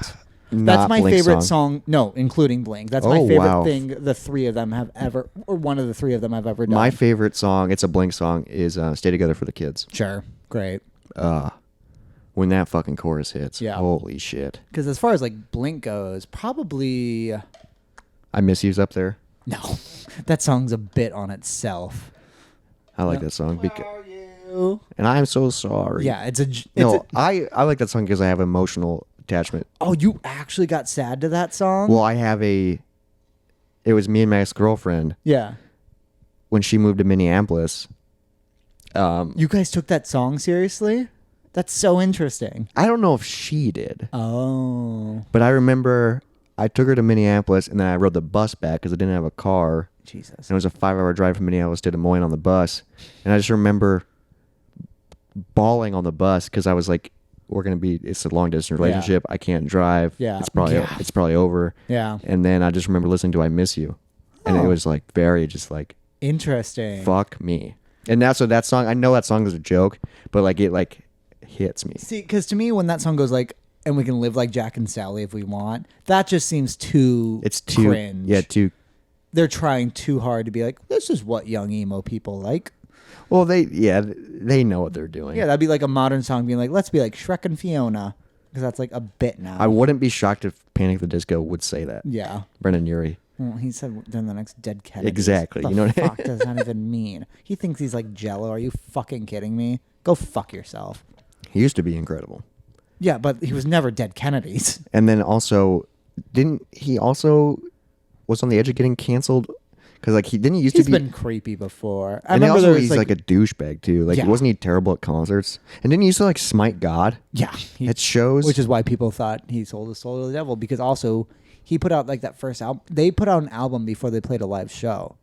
B: Not
A: That's my
B: Blink
A: favorite song. No, including Blink. That's my
B: Oh,
A: favorite
B: wow.
A: thing the three of them have ever, or one of the three of them have ever done.
B: My favorite song, it's a Blink song, is "Stay Together for the Kids."
A: Sure, great.
B: When that fucking chorus hits,
A: Yeah.
B: holy shit!
A: Because as far as like Blink goes, probably
B: I Miss You's up there.
A: no. That song's a bit on itself.
B: I like that song because,
A: You?
B: and I'm so sorry.
A: Yeah, it's a. It's
B: No,
A: a
B: I like that song because I have emotional attachment.
A: oh, you actually got sad to that song?
B: Well, it was me and my ex-girlfriend
A: Yeah.
B: when she moved to Minneapolis.
A: You guys took that song seriously? That's so interesting.
B: I don't know if she did,
A: Oh,
B: but I remember I took her to Minneapolis and then I rode the bus back because I didn't have a car.
A: Jesus.
B: And it was a 5-hour drive from Minneapolis to Des Moines on the bus. And I just remember bawling on the bus because I was like, it's a long distance relationship. I can't drive.
A: Yeah.
B: It's probably over.
A: Yeah.
B: And then I just remember listening to I Miss You. And it
A: Oh.
B: was like very just like,
A: Interesting.
B: fuck me. And so that song, I know that song is a joke, but like it like hits me.
A: See, because to me, when that song goes like, and we can live like Jack and Sally if we want, that just seems too
B: It's too,
A: cringe.
B: yeah, too.
A: They're trying too hard to be like, this is what young emo people like.
B: Well, they know what they're doing.
A: Yeah, that'd be like a modern song being like, let's be like Shrek and Fiona. Because that's like a bit now.
B: I wouldn't be shocked if Panic at the Disco would say that.
A: Yeah.
B: Brendan Urie.
A: Well, he said then the next Dead Kennedys.
B: Exactly,
A: The
B: you know what I
A: fuck does that even mean? He thinks he's like Jello. Are you fucking kidding me? Go fuck yourself.
B: He used to be incredible.
A: Yeah, but he was never Dead Kennedys.
B: And then also, didn't he also was on the edge of getting canceled? Because like he used
A: He's
B: to be.
A: been creepy before. I
B: And
A: remember
B: also
A: there was
B: he's like a douchebag too. Like
A: Yeah.
B: wasn't he terrible at concerts? And didn't he used to like smite God
A: yeah,
B: at shows?
A: which is why people thought he sold his soul to the devil. Because also he put out like that first album. They put out an album before they played a live show.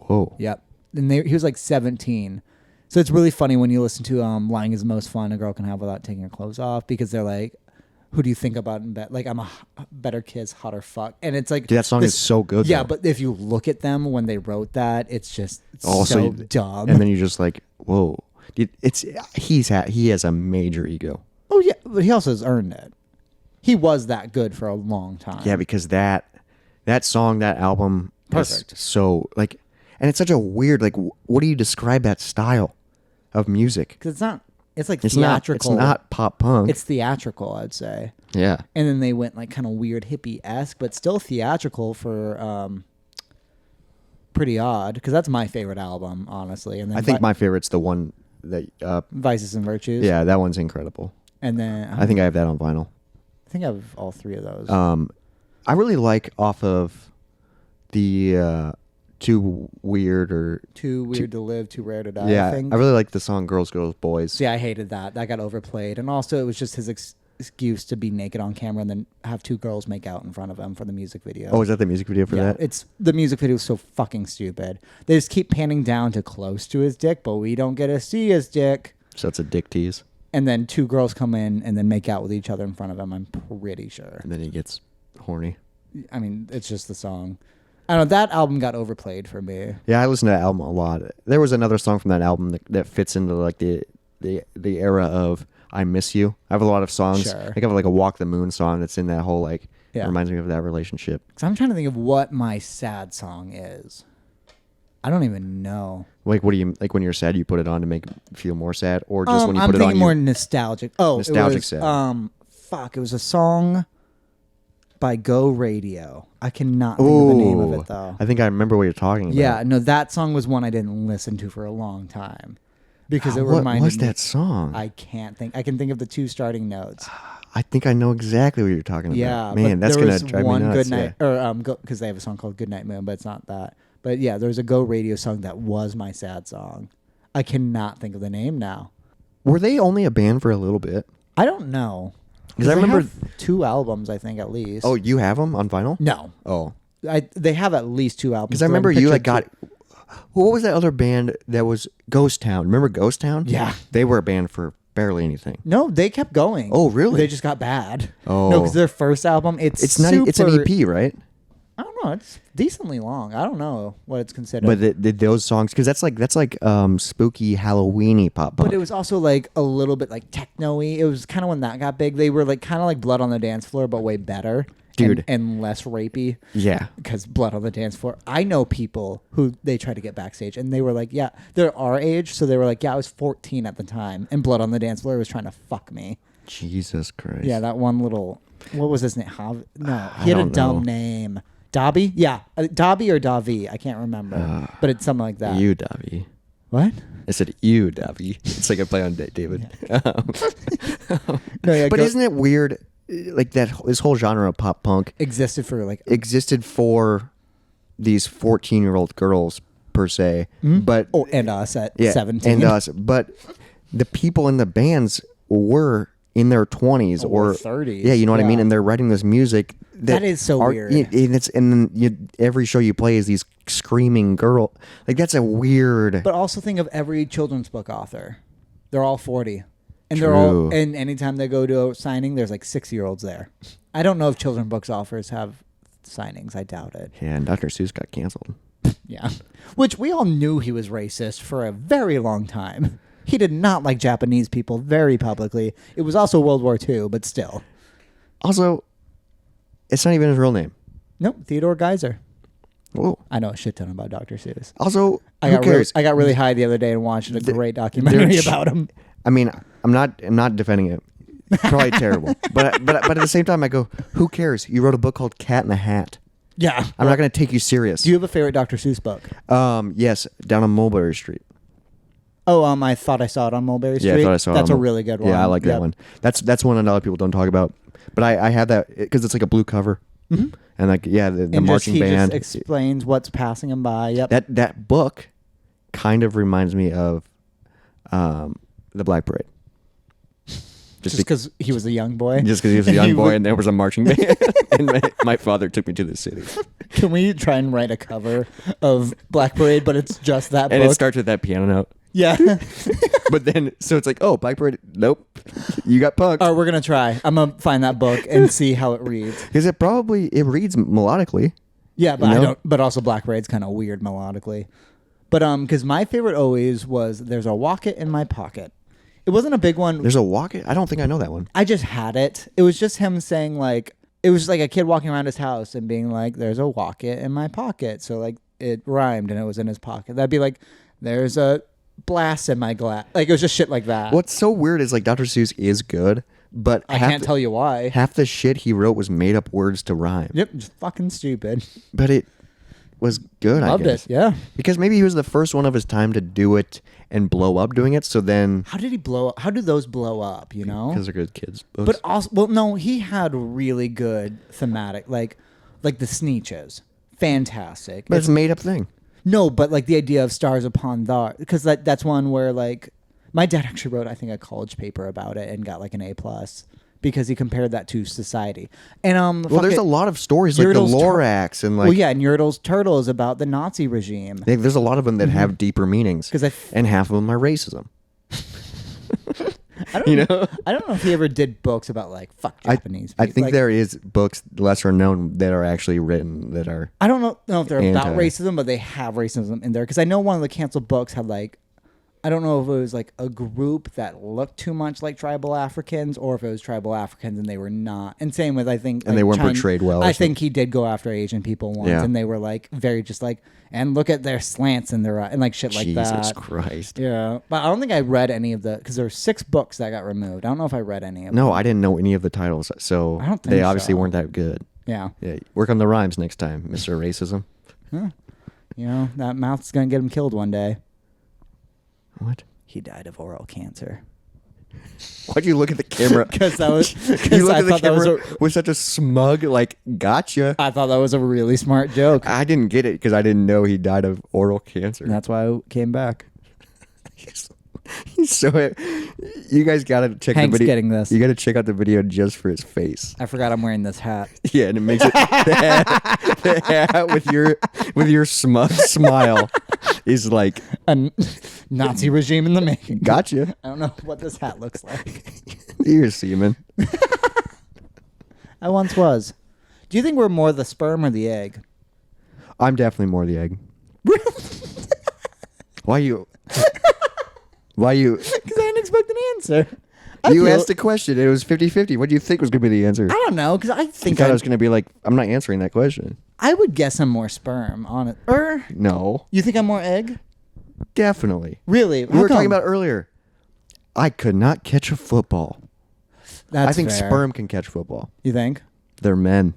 B: Whoa.
A: Yep, and he was like 17. So it's really funny when you listen to "Lying Is the Most Fun a Girl Can Have Without Taking Her Clothes Off" because they're like, "Who do you think about in bed? Like I'm a better kiss, hotter fuck." And it's like
B: Dude, that song is so good.
A: Yeah,
B: though.
A: but if you look at them when they wrote that, it's just
B: Also,
A: so dumb.
B: And then you're just like, whoa. Dude, he has a major ego.
A: oh yeah, but he also has earned it. He was that good for a long time.
B: Yeah, because that song, that album,
A: Perfect.
B: is so like, and it's such a weird like. What do you describe that style of music?
A: because it's not. It's like
B: It's
A: theatrical.
B: not. It's not pop punk.
A: It's theatrical, I'd say.
B: yeah.
A: And then they went like kind of weird hippie-esque, but still theatrical for Pretty Odd, because that's my favorite album, honestly. And then
B: I think my favorite's the one that.
A: Vices and Virtues.
B: Yeah, that one's incredible.
A: And then
B: I think I have that on vinyl.
A: I have all three of those.
B: I really like off of the too weird or
A: Too weird to live, too rare to die.
B: yeah.
A: I think.
B: I really like the song "Girls, Girls, Boys."
A: See, I hated that. That got overplayed, and also it was just his excuse to be naked on camera and then have two girls make out in front of him for the music video.
B: Oh, is that the music video for that?
A: It's the music video is so fucking stupid. They just keep panning down to close to his dick, but we don't get to see his dick.
B: So it's a dick tease.
A: And then two girls come in and then make out with each other in front of him. I'm pretty sure.
B: And then he gets horny.
A: I mean, it's just the song. I don't know. That album got overplayed for me.
B: Yeah, I listened to that album a lot. There was another song from that album that fits into like the era of "I Miss You." I have a lot of songs.
A: Sure.
B: I have like a "Walk the Moon" song that's in that whole like.
A: Yeah.
B: Reminds me of that relationship.
A: Because I'm trying to think of what my sad song is. I don't even know.
B: Like, what do you like when you're sad? You put it on to make you feel more sad, or just when you
A: I'm
B: put it on?
A: thinking more nostalgic. Oh,
B: nostalgic
A: it was,
B: sad.
A: Fuck! It was a song by Go Radio. I cannot think of the name of it though.
B: I think I remember what you're talking about.
A: Yeah, no, that song was one I didn't listen to for a long time because it
B: What
A: reminded
B: was
A: me.
B: that song?
A: I can't think. I can think of the two starting notes.
B: I think I know exactly what you're talking about.
A: Yeah,
B: Man,
A: but
B: that's
A: there
B: gonna
A: was
B: drive me
A: one
B: nuts.
A: Good Night, or because they have a song called Good Night Moon, but it's not that. But yeah, there's a Go Radio song that was my sad song. I cannot think of the name now.
B: Were they only a band for a little bit?
A: I don't know.
B: Because I
A: they
B: remember
A: have 2 albums, I think, at least.
B: Oh, you have them on vinyl?
A: No.
B: Oh,
A: They have at least 2 albums.
B: because I remember you like got. What was that other band that was Ghost Town? Remember Ghost Town?
A: Yeah.
B: They were a band for barely anything.
A: No, they kept going.
B: Oh, really?
A: They just got bad.
B: Oh.
A: No, because their first album, it's
B: not. It's an
A: super-
B: EP, right?
A: I don't know. It's decently long. I don't know what it's considered.
B: But those songs, because that's like spooky Halloweeny pop punk.
A: But it was also like a little bit like techno-y. It was kind of when that got big. They were like kind of like Blood on the Dance Floor, but way better.
B: Dude.
A: And less rapey.
B: Yeah.
A: Because Blood on the Dance Floor. I know people who they tried to get backstage and they were like, yeah, they're our age. So they were like, yeah, I was 14 at the time. And Blood on the Dance Floor was trying to fuck me.
B: Jesus Christ.
A: Yeah, that one little, what was his name? No,
B: I
A: he had a
B: don't
A: dumb
B: know.
A: name. Dobby? Yeah. Dobby or Davi. I can't remember. But it's something like that.
B: You, Davi.
A: What?
B: I said you, Davi. It's like a play on David.
A: No, yeah,
B: But isn't it weird? Like this whole genre of pop punk
A: existed for like
B: existed for these 14-year-old girls per se, but
A: and us at
B: yeah,
A: 17.
B: and us. But the people in the bands were in their 20s
A: Or
B: or
A: 30s.
B: Yeah, you know what I mean.
A: Yeah.
B: And they're writing this music
A: That is so weird.
B: And then every show you play is these screaming girl. Like that's a weird.
A: But also think of every children's book author. They're all 40. And they're
B: True.
A: all, and anytime they go to a signing, there's like 6-year-olds there. I don't know if children's books authors have signings. I doubt it.
B: Yeah, and Dr. Seuss got canceled.
A: Yeah. Which we all knew he was racist for a very long time. He did not like Japanese people very publicly. It was also World War II, but still.
B: Also, it's not even his real name.
A: Nope, Theodore Geiser.
B: Whoa.
A: I know a shit ton about Dr. Seuss.
B: Also,
A: I
B: who
A: got
B: cares?
A: I got really high the other day and watched a great documentary about him.
B: I mean, I'm not defending it. Probably terrible, but at the same time, I go, who cares? You wrote a book called Cat in the Hat.
A: Yeah.
B: I'm not going to take you serious.
A: Do you have a favorite Dr. Seuss book?
B: Yes, down on Mulberry Street.
A: Oh, I thought I saw it on Mulberry Street.
B: Yeah, I thought I saw it.
A: That's
B: on
A: a really good one.
B: Yeah, I like that one. That's one that a lot of people don't talk about. But I have that because it's like a blue cover, and like the
A: And
B: marching
A: he
B: band.
A: just explains what's passing him by. Yep.
B: That book kind of reminds me of the Black Parade.
A: Just because he was a young boy.
B: Just because he was a young boy and there was a marching band, and my father took me to the city.
A: Can we try and write a cover of Black Parade, but it's just that
B: And
A: book?
B: it starts with that piano note.
A: Yeah.
B: But then, so it's like, oh, Black Parade. Nope. You got punked.
A: We're going to try. I'm going to find that book and see how it reads.
B: Because it reads melodically.
A: Yeah, but
B: You know?
A: I don't. But also, Black Parade's kind of weird melodically. But because my favorite always was "There's a Wocket in My Pocket." It wasn't a big one.
B: There's a Wocket? I don't think I know that one.
A: I just had it. It was just him saying like, it was like a kid walking around his house and being like, "There's a Wocket in my pocket." So like it rhymed and it was in his pocket. That'd be like, "There's a blast in my glass." Like it was just shit like that.
B: What's so weird is like Dr. Seuss is good, but
A: I can't tell you why.
B: half the shit he wrote was made up words to rhyme.
A: Yep, just fucking stupid.
B: But it was good,
A: Loved
B: I guess.
A: it. Yeah.
B: Because maybe he was the first one of his time to do it and blow up doing it. So then,
A: How did he blow up? How did those blow up? You know.
B: because they're good kids books.
A: But also, well, no, he had really good thematic, like the Sneetches, fantastic.
B: But it's a made up thing.
A: No, but like the idea of stars upon the, because that's one where like my dad actually wrote, I think, a college paper about it and got like an A+ because he compared that to society. And
B: Well, there's a lot of stories like the
A: Yertle's
B: Lorax and like
A: well, yeah, and Yertle's Turtle is about the Nazi regime.
B: there's a lot of them that have deeper meanings,
A: 'Cause
B: and half of them are racism.
A: I don't know. I don't know if he ever did books about like fuck Japanese.
B: I
A: people.
B: think
A: Like,
B: there is books lesser known that are actually written that are.
A: I don't know if they're about
B: Anti.
A: racism, but they have racism in there. Because I know one of the canceled books had like, I don't know if it was like a group that looked too much like tribal Africans, or if it was tribal Africans and they were not. And same with, I think,
B: And
A: like,
B: they weren't portrayed well or
A: I think he did go after Asian people once,
B: Yeah.
A: and they were like very just like, and look at their slants in their eye and like shit like
B: Jesus
A: that.
B: Christ.
A: Yeah, but I don't think I read any of the, because there were 6 books that got removed. I don't know if I read any of them.
B: No, I didn't know any of the titles, so
A: I don't think
B: they obviously
A: so.
B: weren't that good.
A: Yeah.
B: Yeah, work on the rhymes next time, Mr. Racism.
A: Huh. You know, that mouth's going to get him killed one day.
B: What?
A: He died of oral cancer.
B: Why'd you look at the camera?
A: Because that was,
B: You
A: because
B: looked
A: I
B: at the
A: thought that was
B: camera
A: a,
B: with such a smug, like, gotcha.
A: I thought that was a really smart joke.
B: I didn't get it because I didn't know he died of oral cancer.
A: And that's why I came back.
B: He's so. You guys gotta check
A: Hank's
B: the video.
A: getting this.
B: You gotta check out the video just for his face.
A: I forgot I'm wearing this hat.
B: Yeah, and it makes it the hat with your smug smile is like
A: A Nazi regime in the making.
B: gotcha.
A: I don't know what this hat looks like.
B: You're semen.
A: I once was. Do you think we're more the sperm or the egg?
B: I'm definitely more the egg. Why you? Why you?
A: Because I didn't expect an answer.
B: You asked a question. It was 50-50. What do you think was going to be the answer?
A: I don't know, because I
B: You
A: think
B: thought I was going to be like, I'm not answering that question.
A: I would guess I'm more sperm on it. Or
B: No,
A: you think I'm more egg?
B: definitely.
A: Really?
B: We were talking about earlier. I could not catch a football.
A: That's
B: I think
A: fair.
B: sperm can catch football.
A: You think?
B: They're men.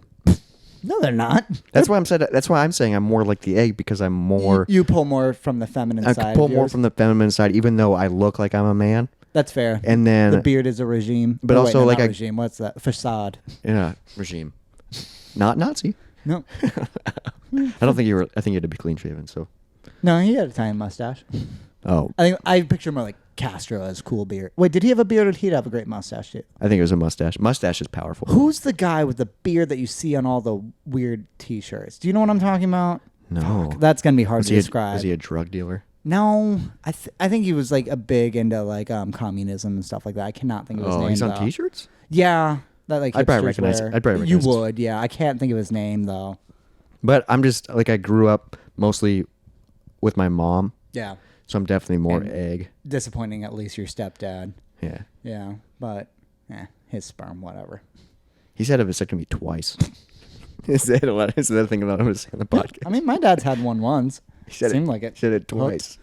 A: No, they're not.
B: That's why I'm saying I'm more like the egg because I'm more.
A: You pull more from the feminine
B: I
A: side.
B: could pull
A: of
B: more
A: yours.
B: from the feminine side, even though I look like I'm a man.
A: That's fair.
B: And then
A: The beard is a regime.
B: But
A: Oh,
B: also,
A: no,
B: like,
A: not
B: I-
A: regime. What's that? Facade.
B: yeah, regime, not Nazi.
A: No,
B: I don't think you were. I think you had to be clean shaven. So,
A: no, he had a tiny mustache.
B: oh,
A: I picture more like Castro as cool beard. Wait, did he have a beard or did he have a great mustache too?
B: I think it was a mustache. Mustache is powerful.
A: Who's the guy with the beard that you see on all the weird T-shirts? Do you know what I'm talking about?
B: No,
A: That's gonna be hard
B: was
A: to
B: he
A: describe.
B: was he a drug dealer?
A: No, I think he was like a big into like communism and stuff like that. I cannot think of his
B: Oh,
A: name.
B: he's on
A: though.
B: T-shirts.
A: Yeah, that like
B: I'd probably
A: hipsters
B: recognize it.
A: wear.
B: I'd probably
A: You
B: recognize it.
A: would, yeah. I can't think of his name though.
B: But I'm just like I grew up mostly with my mom,
A: Yeah,
B: so I'm definitely more
A: And-
B: egg.
A: disappointing. At least your stepdad.
B: Yeah,
A: Yeah, but his sperm, whatever.
B: he's had a vasectomy twice. Is that a lot? Is that a thing about him to say on the podcast?
A: I mean, my dad's had one once.
B: He said
A: Seemed
B: it,
A: like it.
B: He said it twice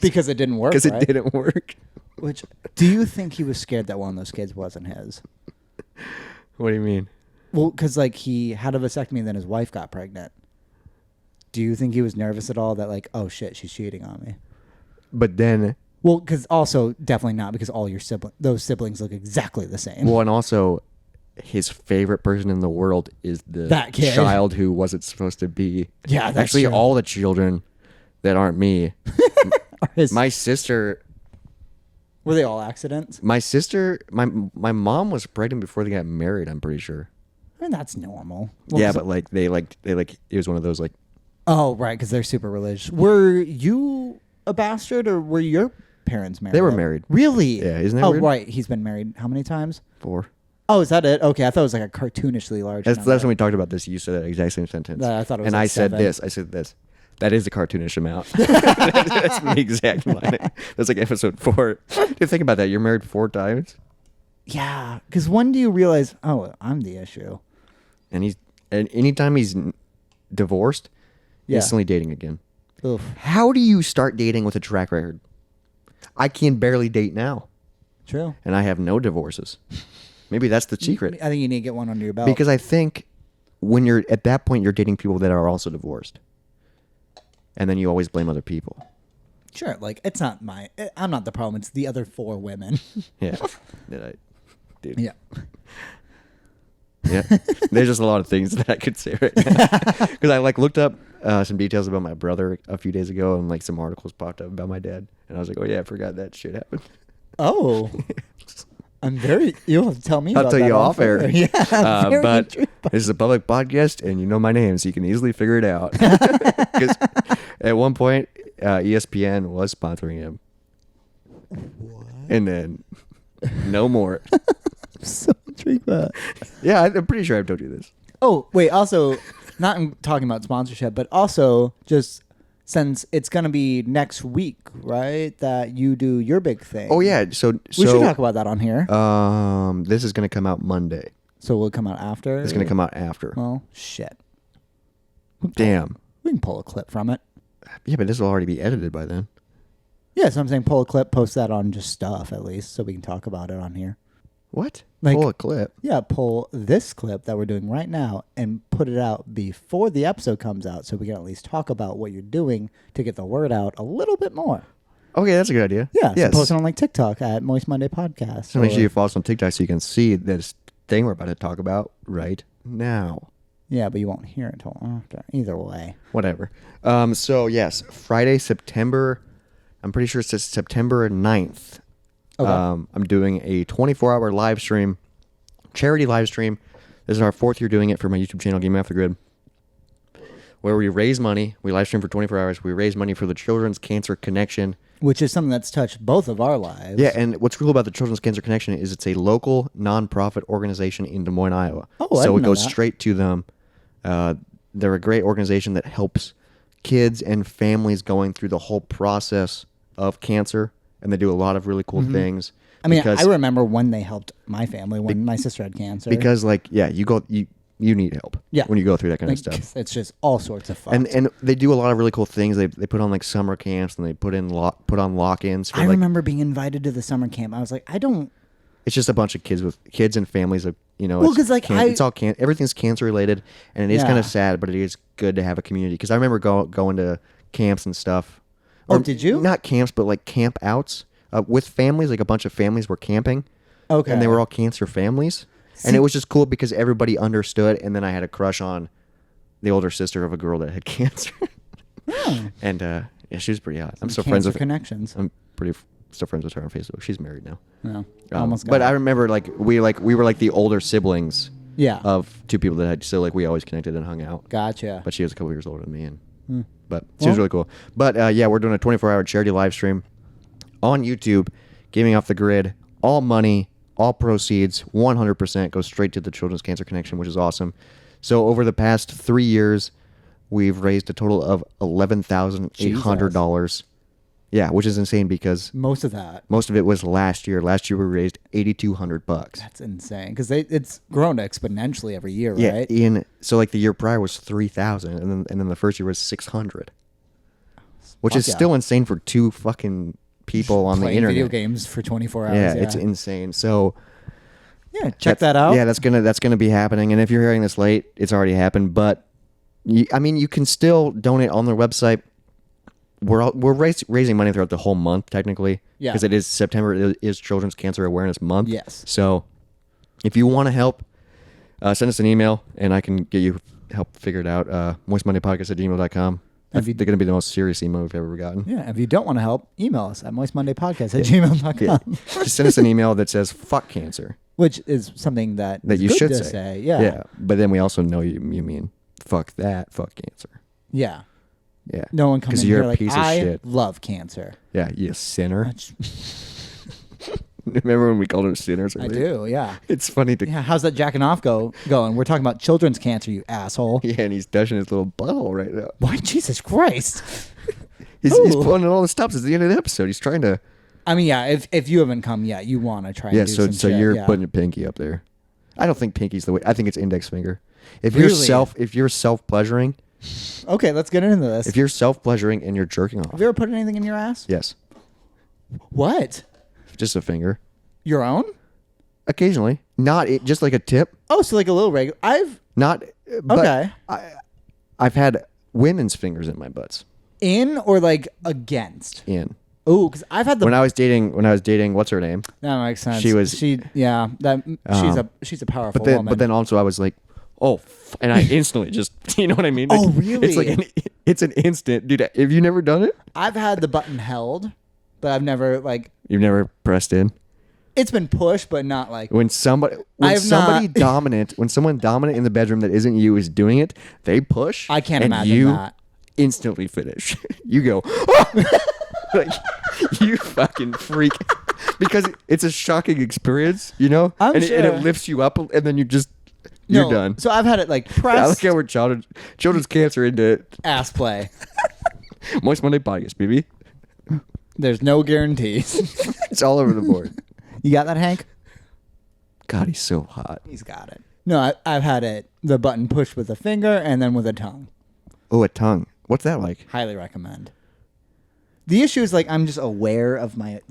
A: Because it didn't work.
B: because it
A: right?
B: didn't work.
A: Which, do you think he was scared that one of those kids wasn't his?
B: What do you mean?
A: Well, because like he had a vasectomy and then his wife got pregnant. Do you think he was nervous at all that like, oh shit, she's cheating on me?
B: But then,
A: Well, because also definitely not because all your those siblings look exactly the same.
B: well, and also, his favorite person in the world is the
A: That kid.
B: child who wasn't supposed to be.
A: Yeah, that's
B: actually,
A: true.
B: all the children that aren't me.
A: His-
B: My sister,
A: were they all accidents?
B: my mom was pregnant before they got married. I'm pretty sure.
A: I mean, that's normal. Well,
B: Yeah,
A: 'cause-
B: but like they it was one of those like
A: oh, right, because they're super religious. Were you a bastard or were your parents married?
B: They were married.
A: Really?
B: Yeah, isn't that
A: Oh,
B: weird?
A: right. He's been married how many times?
B: 4.
A: Oh, is that it? Okay, I thought it was like a cartoonishly large.
B: That's
A: number.
B: when we talked about this. You said that exact same sentence.
A: I thought it was
B: and
A: like
B: I said
A: 7.
B: this. I said this. That is a cartoonish amount. That's the exact line. That's like episode 4. Dude, think about that. You're married 4 times,
A: Yeah, because when do you realize? Oh, I'm the issue.
B: and anytime he's divorced,
A: Yeah.
B: instantly dating again.
A: Oof.
B: How do you start dating with a track record? I can barely date now,
A: True.
B: and I have no divorces. Maybe that's the secret.
A: I think you need to get one under your belt.
B: Because I think when you're at that point, you're dating people that are also divorced, and then you always blame other people.
A: sure, like it's not I'm not the problem. It's the other 4 women.
B: Yeah, dude.
A: Yeah.
B: Yeah. There's just a lot of things that I could say right now because I like looked up some details about my brother a few days ago, and like some articles popped up about my dad, and I was like, oh yeah, I forgot that shit happened.
A: Oh, you'll have to tell me.
B: I'll
A: about
B: tell
A: that
B: you off air.
A: Yeah, I'm very
B: but
A: intrigued by
B: this is a public podcast, and you know my name, so you can easily figure it out. Because at one point, ESPN was sponsoring him.
A: What?
B: And then no more.
A: I'm so intrigued by that.
B: Yeah, I'm pretty sure I've told you this.
A: Oh, wait. Also, not talking about sponsorship, but also just since it's going to be next week, right? That you do your big thing.
B: Oh yeah, so
A: We should talk about that on here.
B: This is gonna come out Monday.
A: So will it come out after?
B: It's gonna come out after.
A: Well, shit.
B: Damn.
A: We can pull a clip from it.
B: Yeah, but this will already be edited by then.
A: Yeah, so I'm saying pull a clip, post that on just stuff at least, so we can talk about it on here.
B: What?
A: Like-
B: Pull a clip.
A: Yeah, pull this clip that we're doing right now and put it out before the episode comes out so we can at least talk about what you're doing to get the word out a little bit more.
B: Okay, that's a good idea.
A: Yeah,
B: Yes.
A: so post it on like TikTok at Moist Monday Podcast.
B: So make
A: or-
B: sure you follow us on TikTok so you can see this thing we're about to talk about right now.
A: Yeah, but you won't hear it until after. Either way.
B: Whatever. So yes, Friday, I'm pretty sure it says September 9th.
A: Okay.
B: I'm doing a 24-hour live stream, charity live stream. This is our 4th year doing it for my YouTube channel, Game Off the Grid, where we raise money. We live stream for 24 hours. We raise money for the Children's Cancer Connection.
A: Which is something that's touched both of our lives.
B: Yeah, and what's cool about the Children's Cancer Connection is it's a local nonprofit organization in Des Moines, Iowa.
A: Oh, I
B: so
A: didn't
B: it
A: know
B: goes
A: that.
B: straight to them. They're a great organization that helps kids and families going through the whole process of cancer, and they do a lot of really cool things.
A: I mean,
B: because,
A: I remember when they helped my family when my sister had cancer.
B: because like you need help.
A: Yeah.
B: When you go through that kind
A: Like,
B: of stuff.
A: it's just all sorts of fun.
B: And they do a lot of really cool things. They put on like summer camps, and they put on lock-ins for
A: I
B: like
A: remember being invited to the summer camp. I was like,
B: it's just a bunch of kids and families of
A: Well,
B: it's
A: 'cause, like,
B: it's all everything's cancer related, and it is kind
A: Yeah.
B: of sad, but it is good to have a community. Because I remember going to camps and stuff.
A: Oh, did you?
B: Not camps, but like camp outs with families. Like a bunch of families were camping,
A: okay.
B: and they were all cancer families, and it was just cool because everybody understood. And then I had a crush on the older sister of a girl that had cancer, and yeah, she was pretty hot. I'm still friends with.
A: Connections.
B: I'm still friends with her on Facebook. She's married now.
A: No, almost got
B: but
A: it.
B: I remember we were like the older siblings
A: Yeah.
B: of two people that had still like we always connected and hung out.
A: Gotcha.
B: But she was a couple years older than me, and but she was really cool. But yeah, we're doing a 24-hour charity live stream on YouTube, Gaming Off the Grid. All money, all proceeds, 100% goes straight to the Children's Cancer Connection, which is awesome. So over the past 3 years, we've raised a total of $11,800. Yeah, which is insane because
A: Most of that.
B: most of it was last year. Last year we raised $8,200.
A: That's insane because it's grown exponentially every year,
B: Yeah,
A: right?
B: so like the year prior was 3,000, and then the first year was 600, which is
A: Fuck yeah.
B: still insane for two fucking people on the
A: Playing
B: internet.
A: video games for 24 hours.
B: Yeah, it's insane. So
A: yeah, check that out.
B: Yeah, that's gonna be happening. And if you're hearing this late, it's already happened. But you can still donate on their website. We're raising money throughout the whole month, technically.
A: Yeah.
B: Because it is September. It is Children's Cancer Awareness Month.
A: Yes.
B: So if you want to help, send us an email, and I can get you help figure it out. moistmondaypodcast@gmail.com. They're going to be the most serious email we've ever gotten.
A: Yeah, if you don't want to help, email us at moistmondaypodcast@gmail.com.
B: Yeah. Just send us an email that says "fuck cancer."
A: Which is something that is
B: You
A: good
B: should
A: to
B: say.
A: Yeah.
B: Yeah. But then we also know you mean fuck that, fuck cancer.
A: Yeah.
B: Yeah.
A: No one comes
B: 'Cause
A: in
B: you're
A: here
B: a
A: like,
B: piece of
A: I
B: shit.
A: love cancer.
B: Yeah, you sinner.
A: That's-
B: Remember when we called them sinners
A: I
B: earlier?
A: do, yeah.
B: It's funny to
A: Yeah, how's that jacking off going? We're talking about children's cancer, you asshole.
B: Yeah, and he's touching his little butthole right now.
A: Why, Jesus Christ.
B: He's
A: Ooh.
B: pulling all the stops at the end of the episode. He's trying to.
A: I mean, yeah, if you haven't come yet, you want to try
B: Yeah,
A: and do
B: so
A: some shit.
B: you're
A: Yeah.
B: putting your pinky up there. I don't think pinky's the way. I think it's index finger. If
A: Really?
B: you're self pleasuring,
A: Okay, let's get into this.
B: if you're self pleasuring and you're jerking
A: Have
B: off,
A: you ever put anything in your ass?
B: yes,
A: What?
B: just a finger.
A: Your own?
B: Occasionally, not it, just like a tip.
A: Oh, so like a little regular.
B: Not but
A: Okay.
B: I've had women's fingers in my butts.
A: In or like against?
B: In
A: Oh, because I've had the.
B: when I was dating, what's her name?
A: That makes sense.
B: She was-
A: She's a powerful
B: But then,
A: woman.
B: but then also I was like, and I instantly just, you know what I mean? Like,
A: Oh, really?
B: It's like it's an instant, dude. Have you never done it?
A: I've had the button held, but I've never like.
B: You've never pressed in.
A: It's been pushed, but not like.
B: When somebody dominant in the bedroom that isn't you is doing it, they push.
A: I can't
B: and
A: imagine
B: you
A: that.
B: instantly finish. You go, "Oh!" Like, you fucking freak, because it's a shocking experience, you know,
A: I'm
B: and
A: sure.
B: it lifts you up, and then you're
A: No,
B: done.
A: So I've had it like
B: I like
A: pressed.
B: how we're children's cancer into
A: Ass play.
B: Moist Monday podcast, baby.
A: There's no guarantees.
B: It's all over the board.
A: You got that, Hank?
B: God, he's so hot.
A: He's got it. No, I've had it. The button pushed with a finger and then with a tongue.
B: Oh, a tongue. What's that like?
A: Highly recommend. The issue is like I'm just aware of my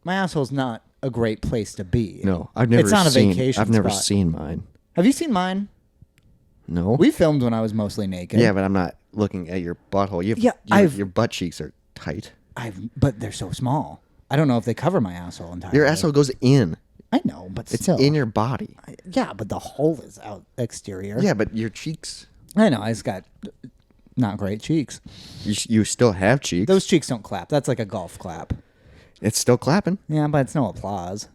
A: asshole's not a great place to be.
B: No, I've never.
A: It's not a
B: seen,
A: vacation.
B: I've never
A: spot.
B: seen mine.
A: Have you seen mine?
B: No.
A: We filmed when I was mostly naked.
B: Yeah, but I'm not looking at your butthole. Your butt cheeks are tight.
A: But they're so small. I don't know if they cover my asshole entirely.
B: Your asshole goes in.
A: I know, but
B: It's
A: still.
B: in your body.
A: Yeah, but the hole is out exterior.
B: Yeah, but your cheeks.
A: I know. I just got not great cheeks.
B: You still have cheeks.
A: Those cheeks don't clap. That's like a golf clap.
B: It's still clapping.
A: Yeah, but it's no applause.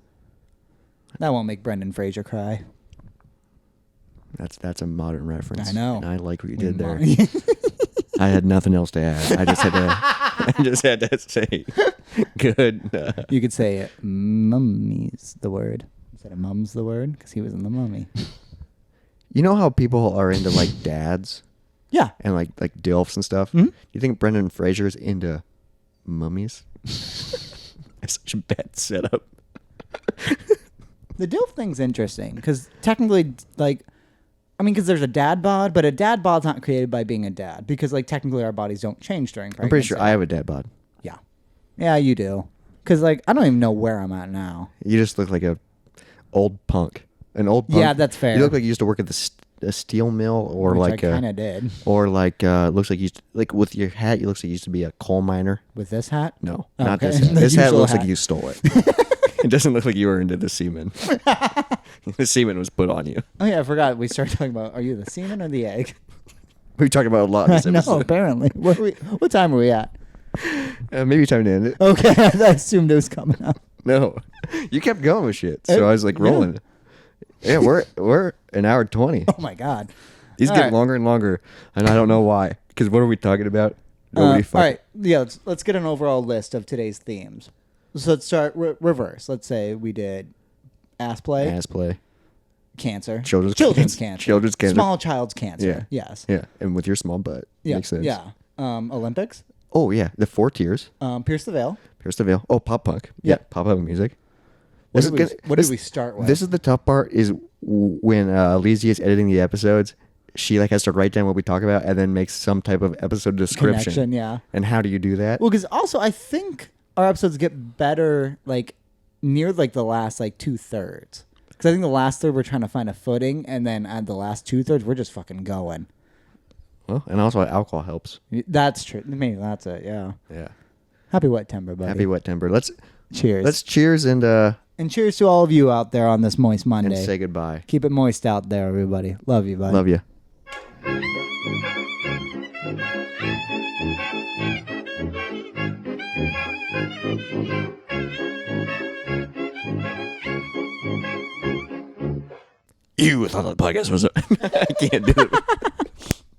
A: That won't make Brendan Fraser cry.
B: That's a modern reference.
A: I know.
B: And I like what you did there. I had nothing else to add. I just had to say good.
A: You could say mummy's the word instead of mum's the word because he was in The Mummy.
B: You know how people are into like dads
A: Yeah.
B: and like DILFs and stuff?
A: Mhm.
B: Do you think Brendan Fraser's into mummies? It's such a bad setup.
A: The DILF thing's interesting because technically, because there's a dad bod, but a dad bod's not created by being a dad because, technically our bodies don't change during pregnancy.
B: I'm pretty sure I have a dad bod.
A: Yeah. Yeah, you do. Because, I don't even know where I'm at now.
B: You just look like a old punk. An old punk.
A: Yeah, that's fair.
B: You look like you used to work at a steel mill or
A: Which
B: like
A: I kind of did.
B: Or looks like you used to, with your hat, you looks like you used to be a coal miner.
A: With this hat?
B: No,
A: Oh,
B: not
A: okay.
B: this hat.
A: The
B: This hat
A: usual
B: looks
A: hat.
B: like you stole it. It doesn't look like you were into the semen. The semen was put on you.
A: Oh, yeah, I forgot. We started talking about, are you the semen or the egg?
B: We talked about a lot in this
A: No,
B: episode.
A: apparently. What time are we at?
B: Maybe time to end it.
A: Okay, I assumed it was coming up.
B: No, you kept going with shit, so I was like rolling. Yeah, we're an hour 20.
A: Oh, my God.
B: These
A: All
B: get
A: right.
B: longer and longer, and I don't know why. Because what are we talking about? Nobody
A: All right. Yeah, let's get an overall list of today's themes. So let's start reverse. Let's say we did ass play,
B: ass play,
A: cancer,
B: children's
A: cancer,
B: children's cancer,
A: small child's cancer.
B: Yeah.
A: Yes.
B: Yeah, and with your small butt,
A: Yeah.
B: makes sense.
A: Yeah. Olympics.
B: Oh yeah, the 4 tiers.
A: Pierce the veil.
B: Pierce the veil. Oh, pop punk.
A: Yeah.
B: Pop punk music.
A: What
B: This
A: did
B: is
A: we
B: gonna-
A: we start with?
B: This is the tough part. Is when Lizzie is editing the episodes, she has to write down what we talk about and then makes some type of episode description.
A: Connection, yeah.
B: And how do you do that?
A: Well, because also I think our episodes get better near the last 2/3. Because I think the last third we're trying to find a footing, and then at the last 2/3 we're just fucking going.
B: Well, and also alcohol helps.
A: That's true. Maybe that's it. Yeah.
B: Yeah.
A: Happy wet timber, buddy.
B: Happy wet timber. Let's
A: Cheers.
B: cheers
A: And cheers to all of you out there on this moist Monday.
B: and say goodbye.
A: Keep it moist out there, everybody. Love you, buddy.
B: Love you. You thought the podcast was I can't do it.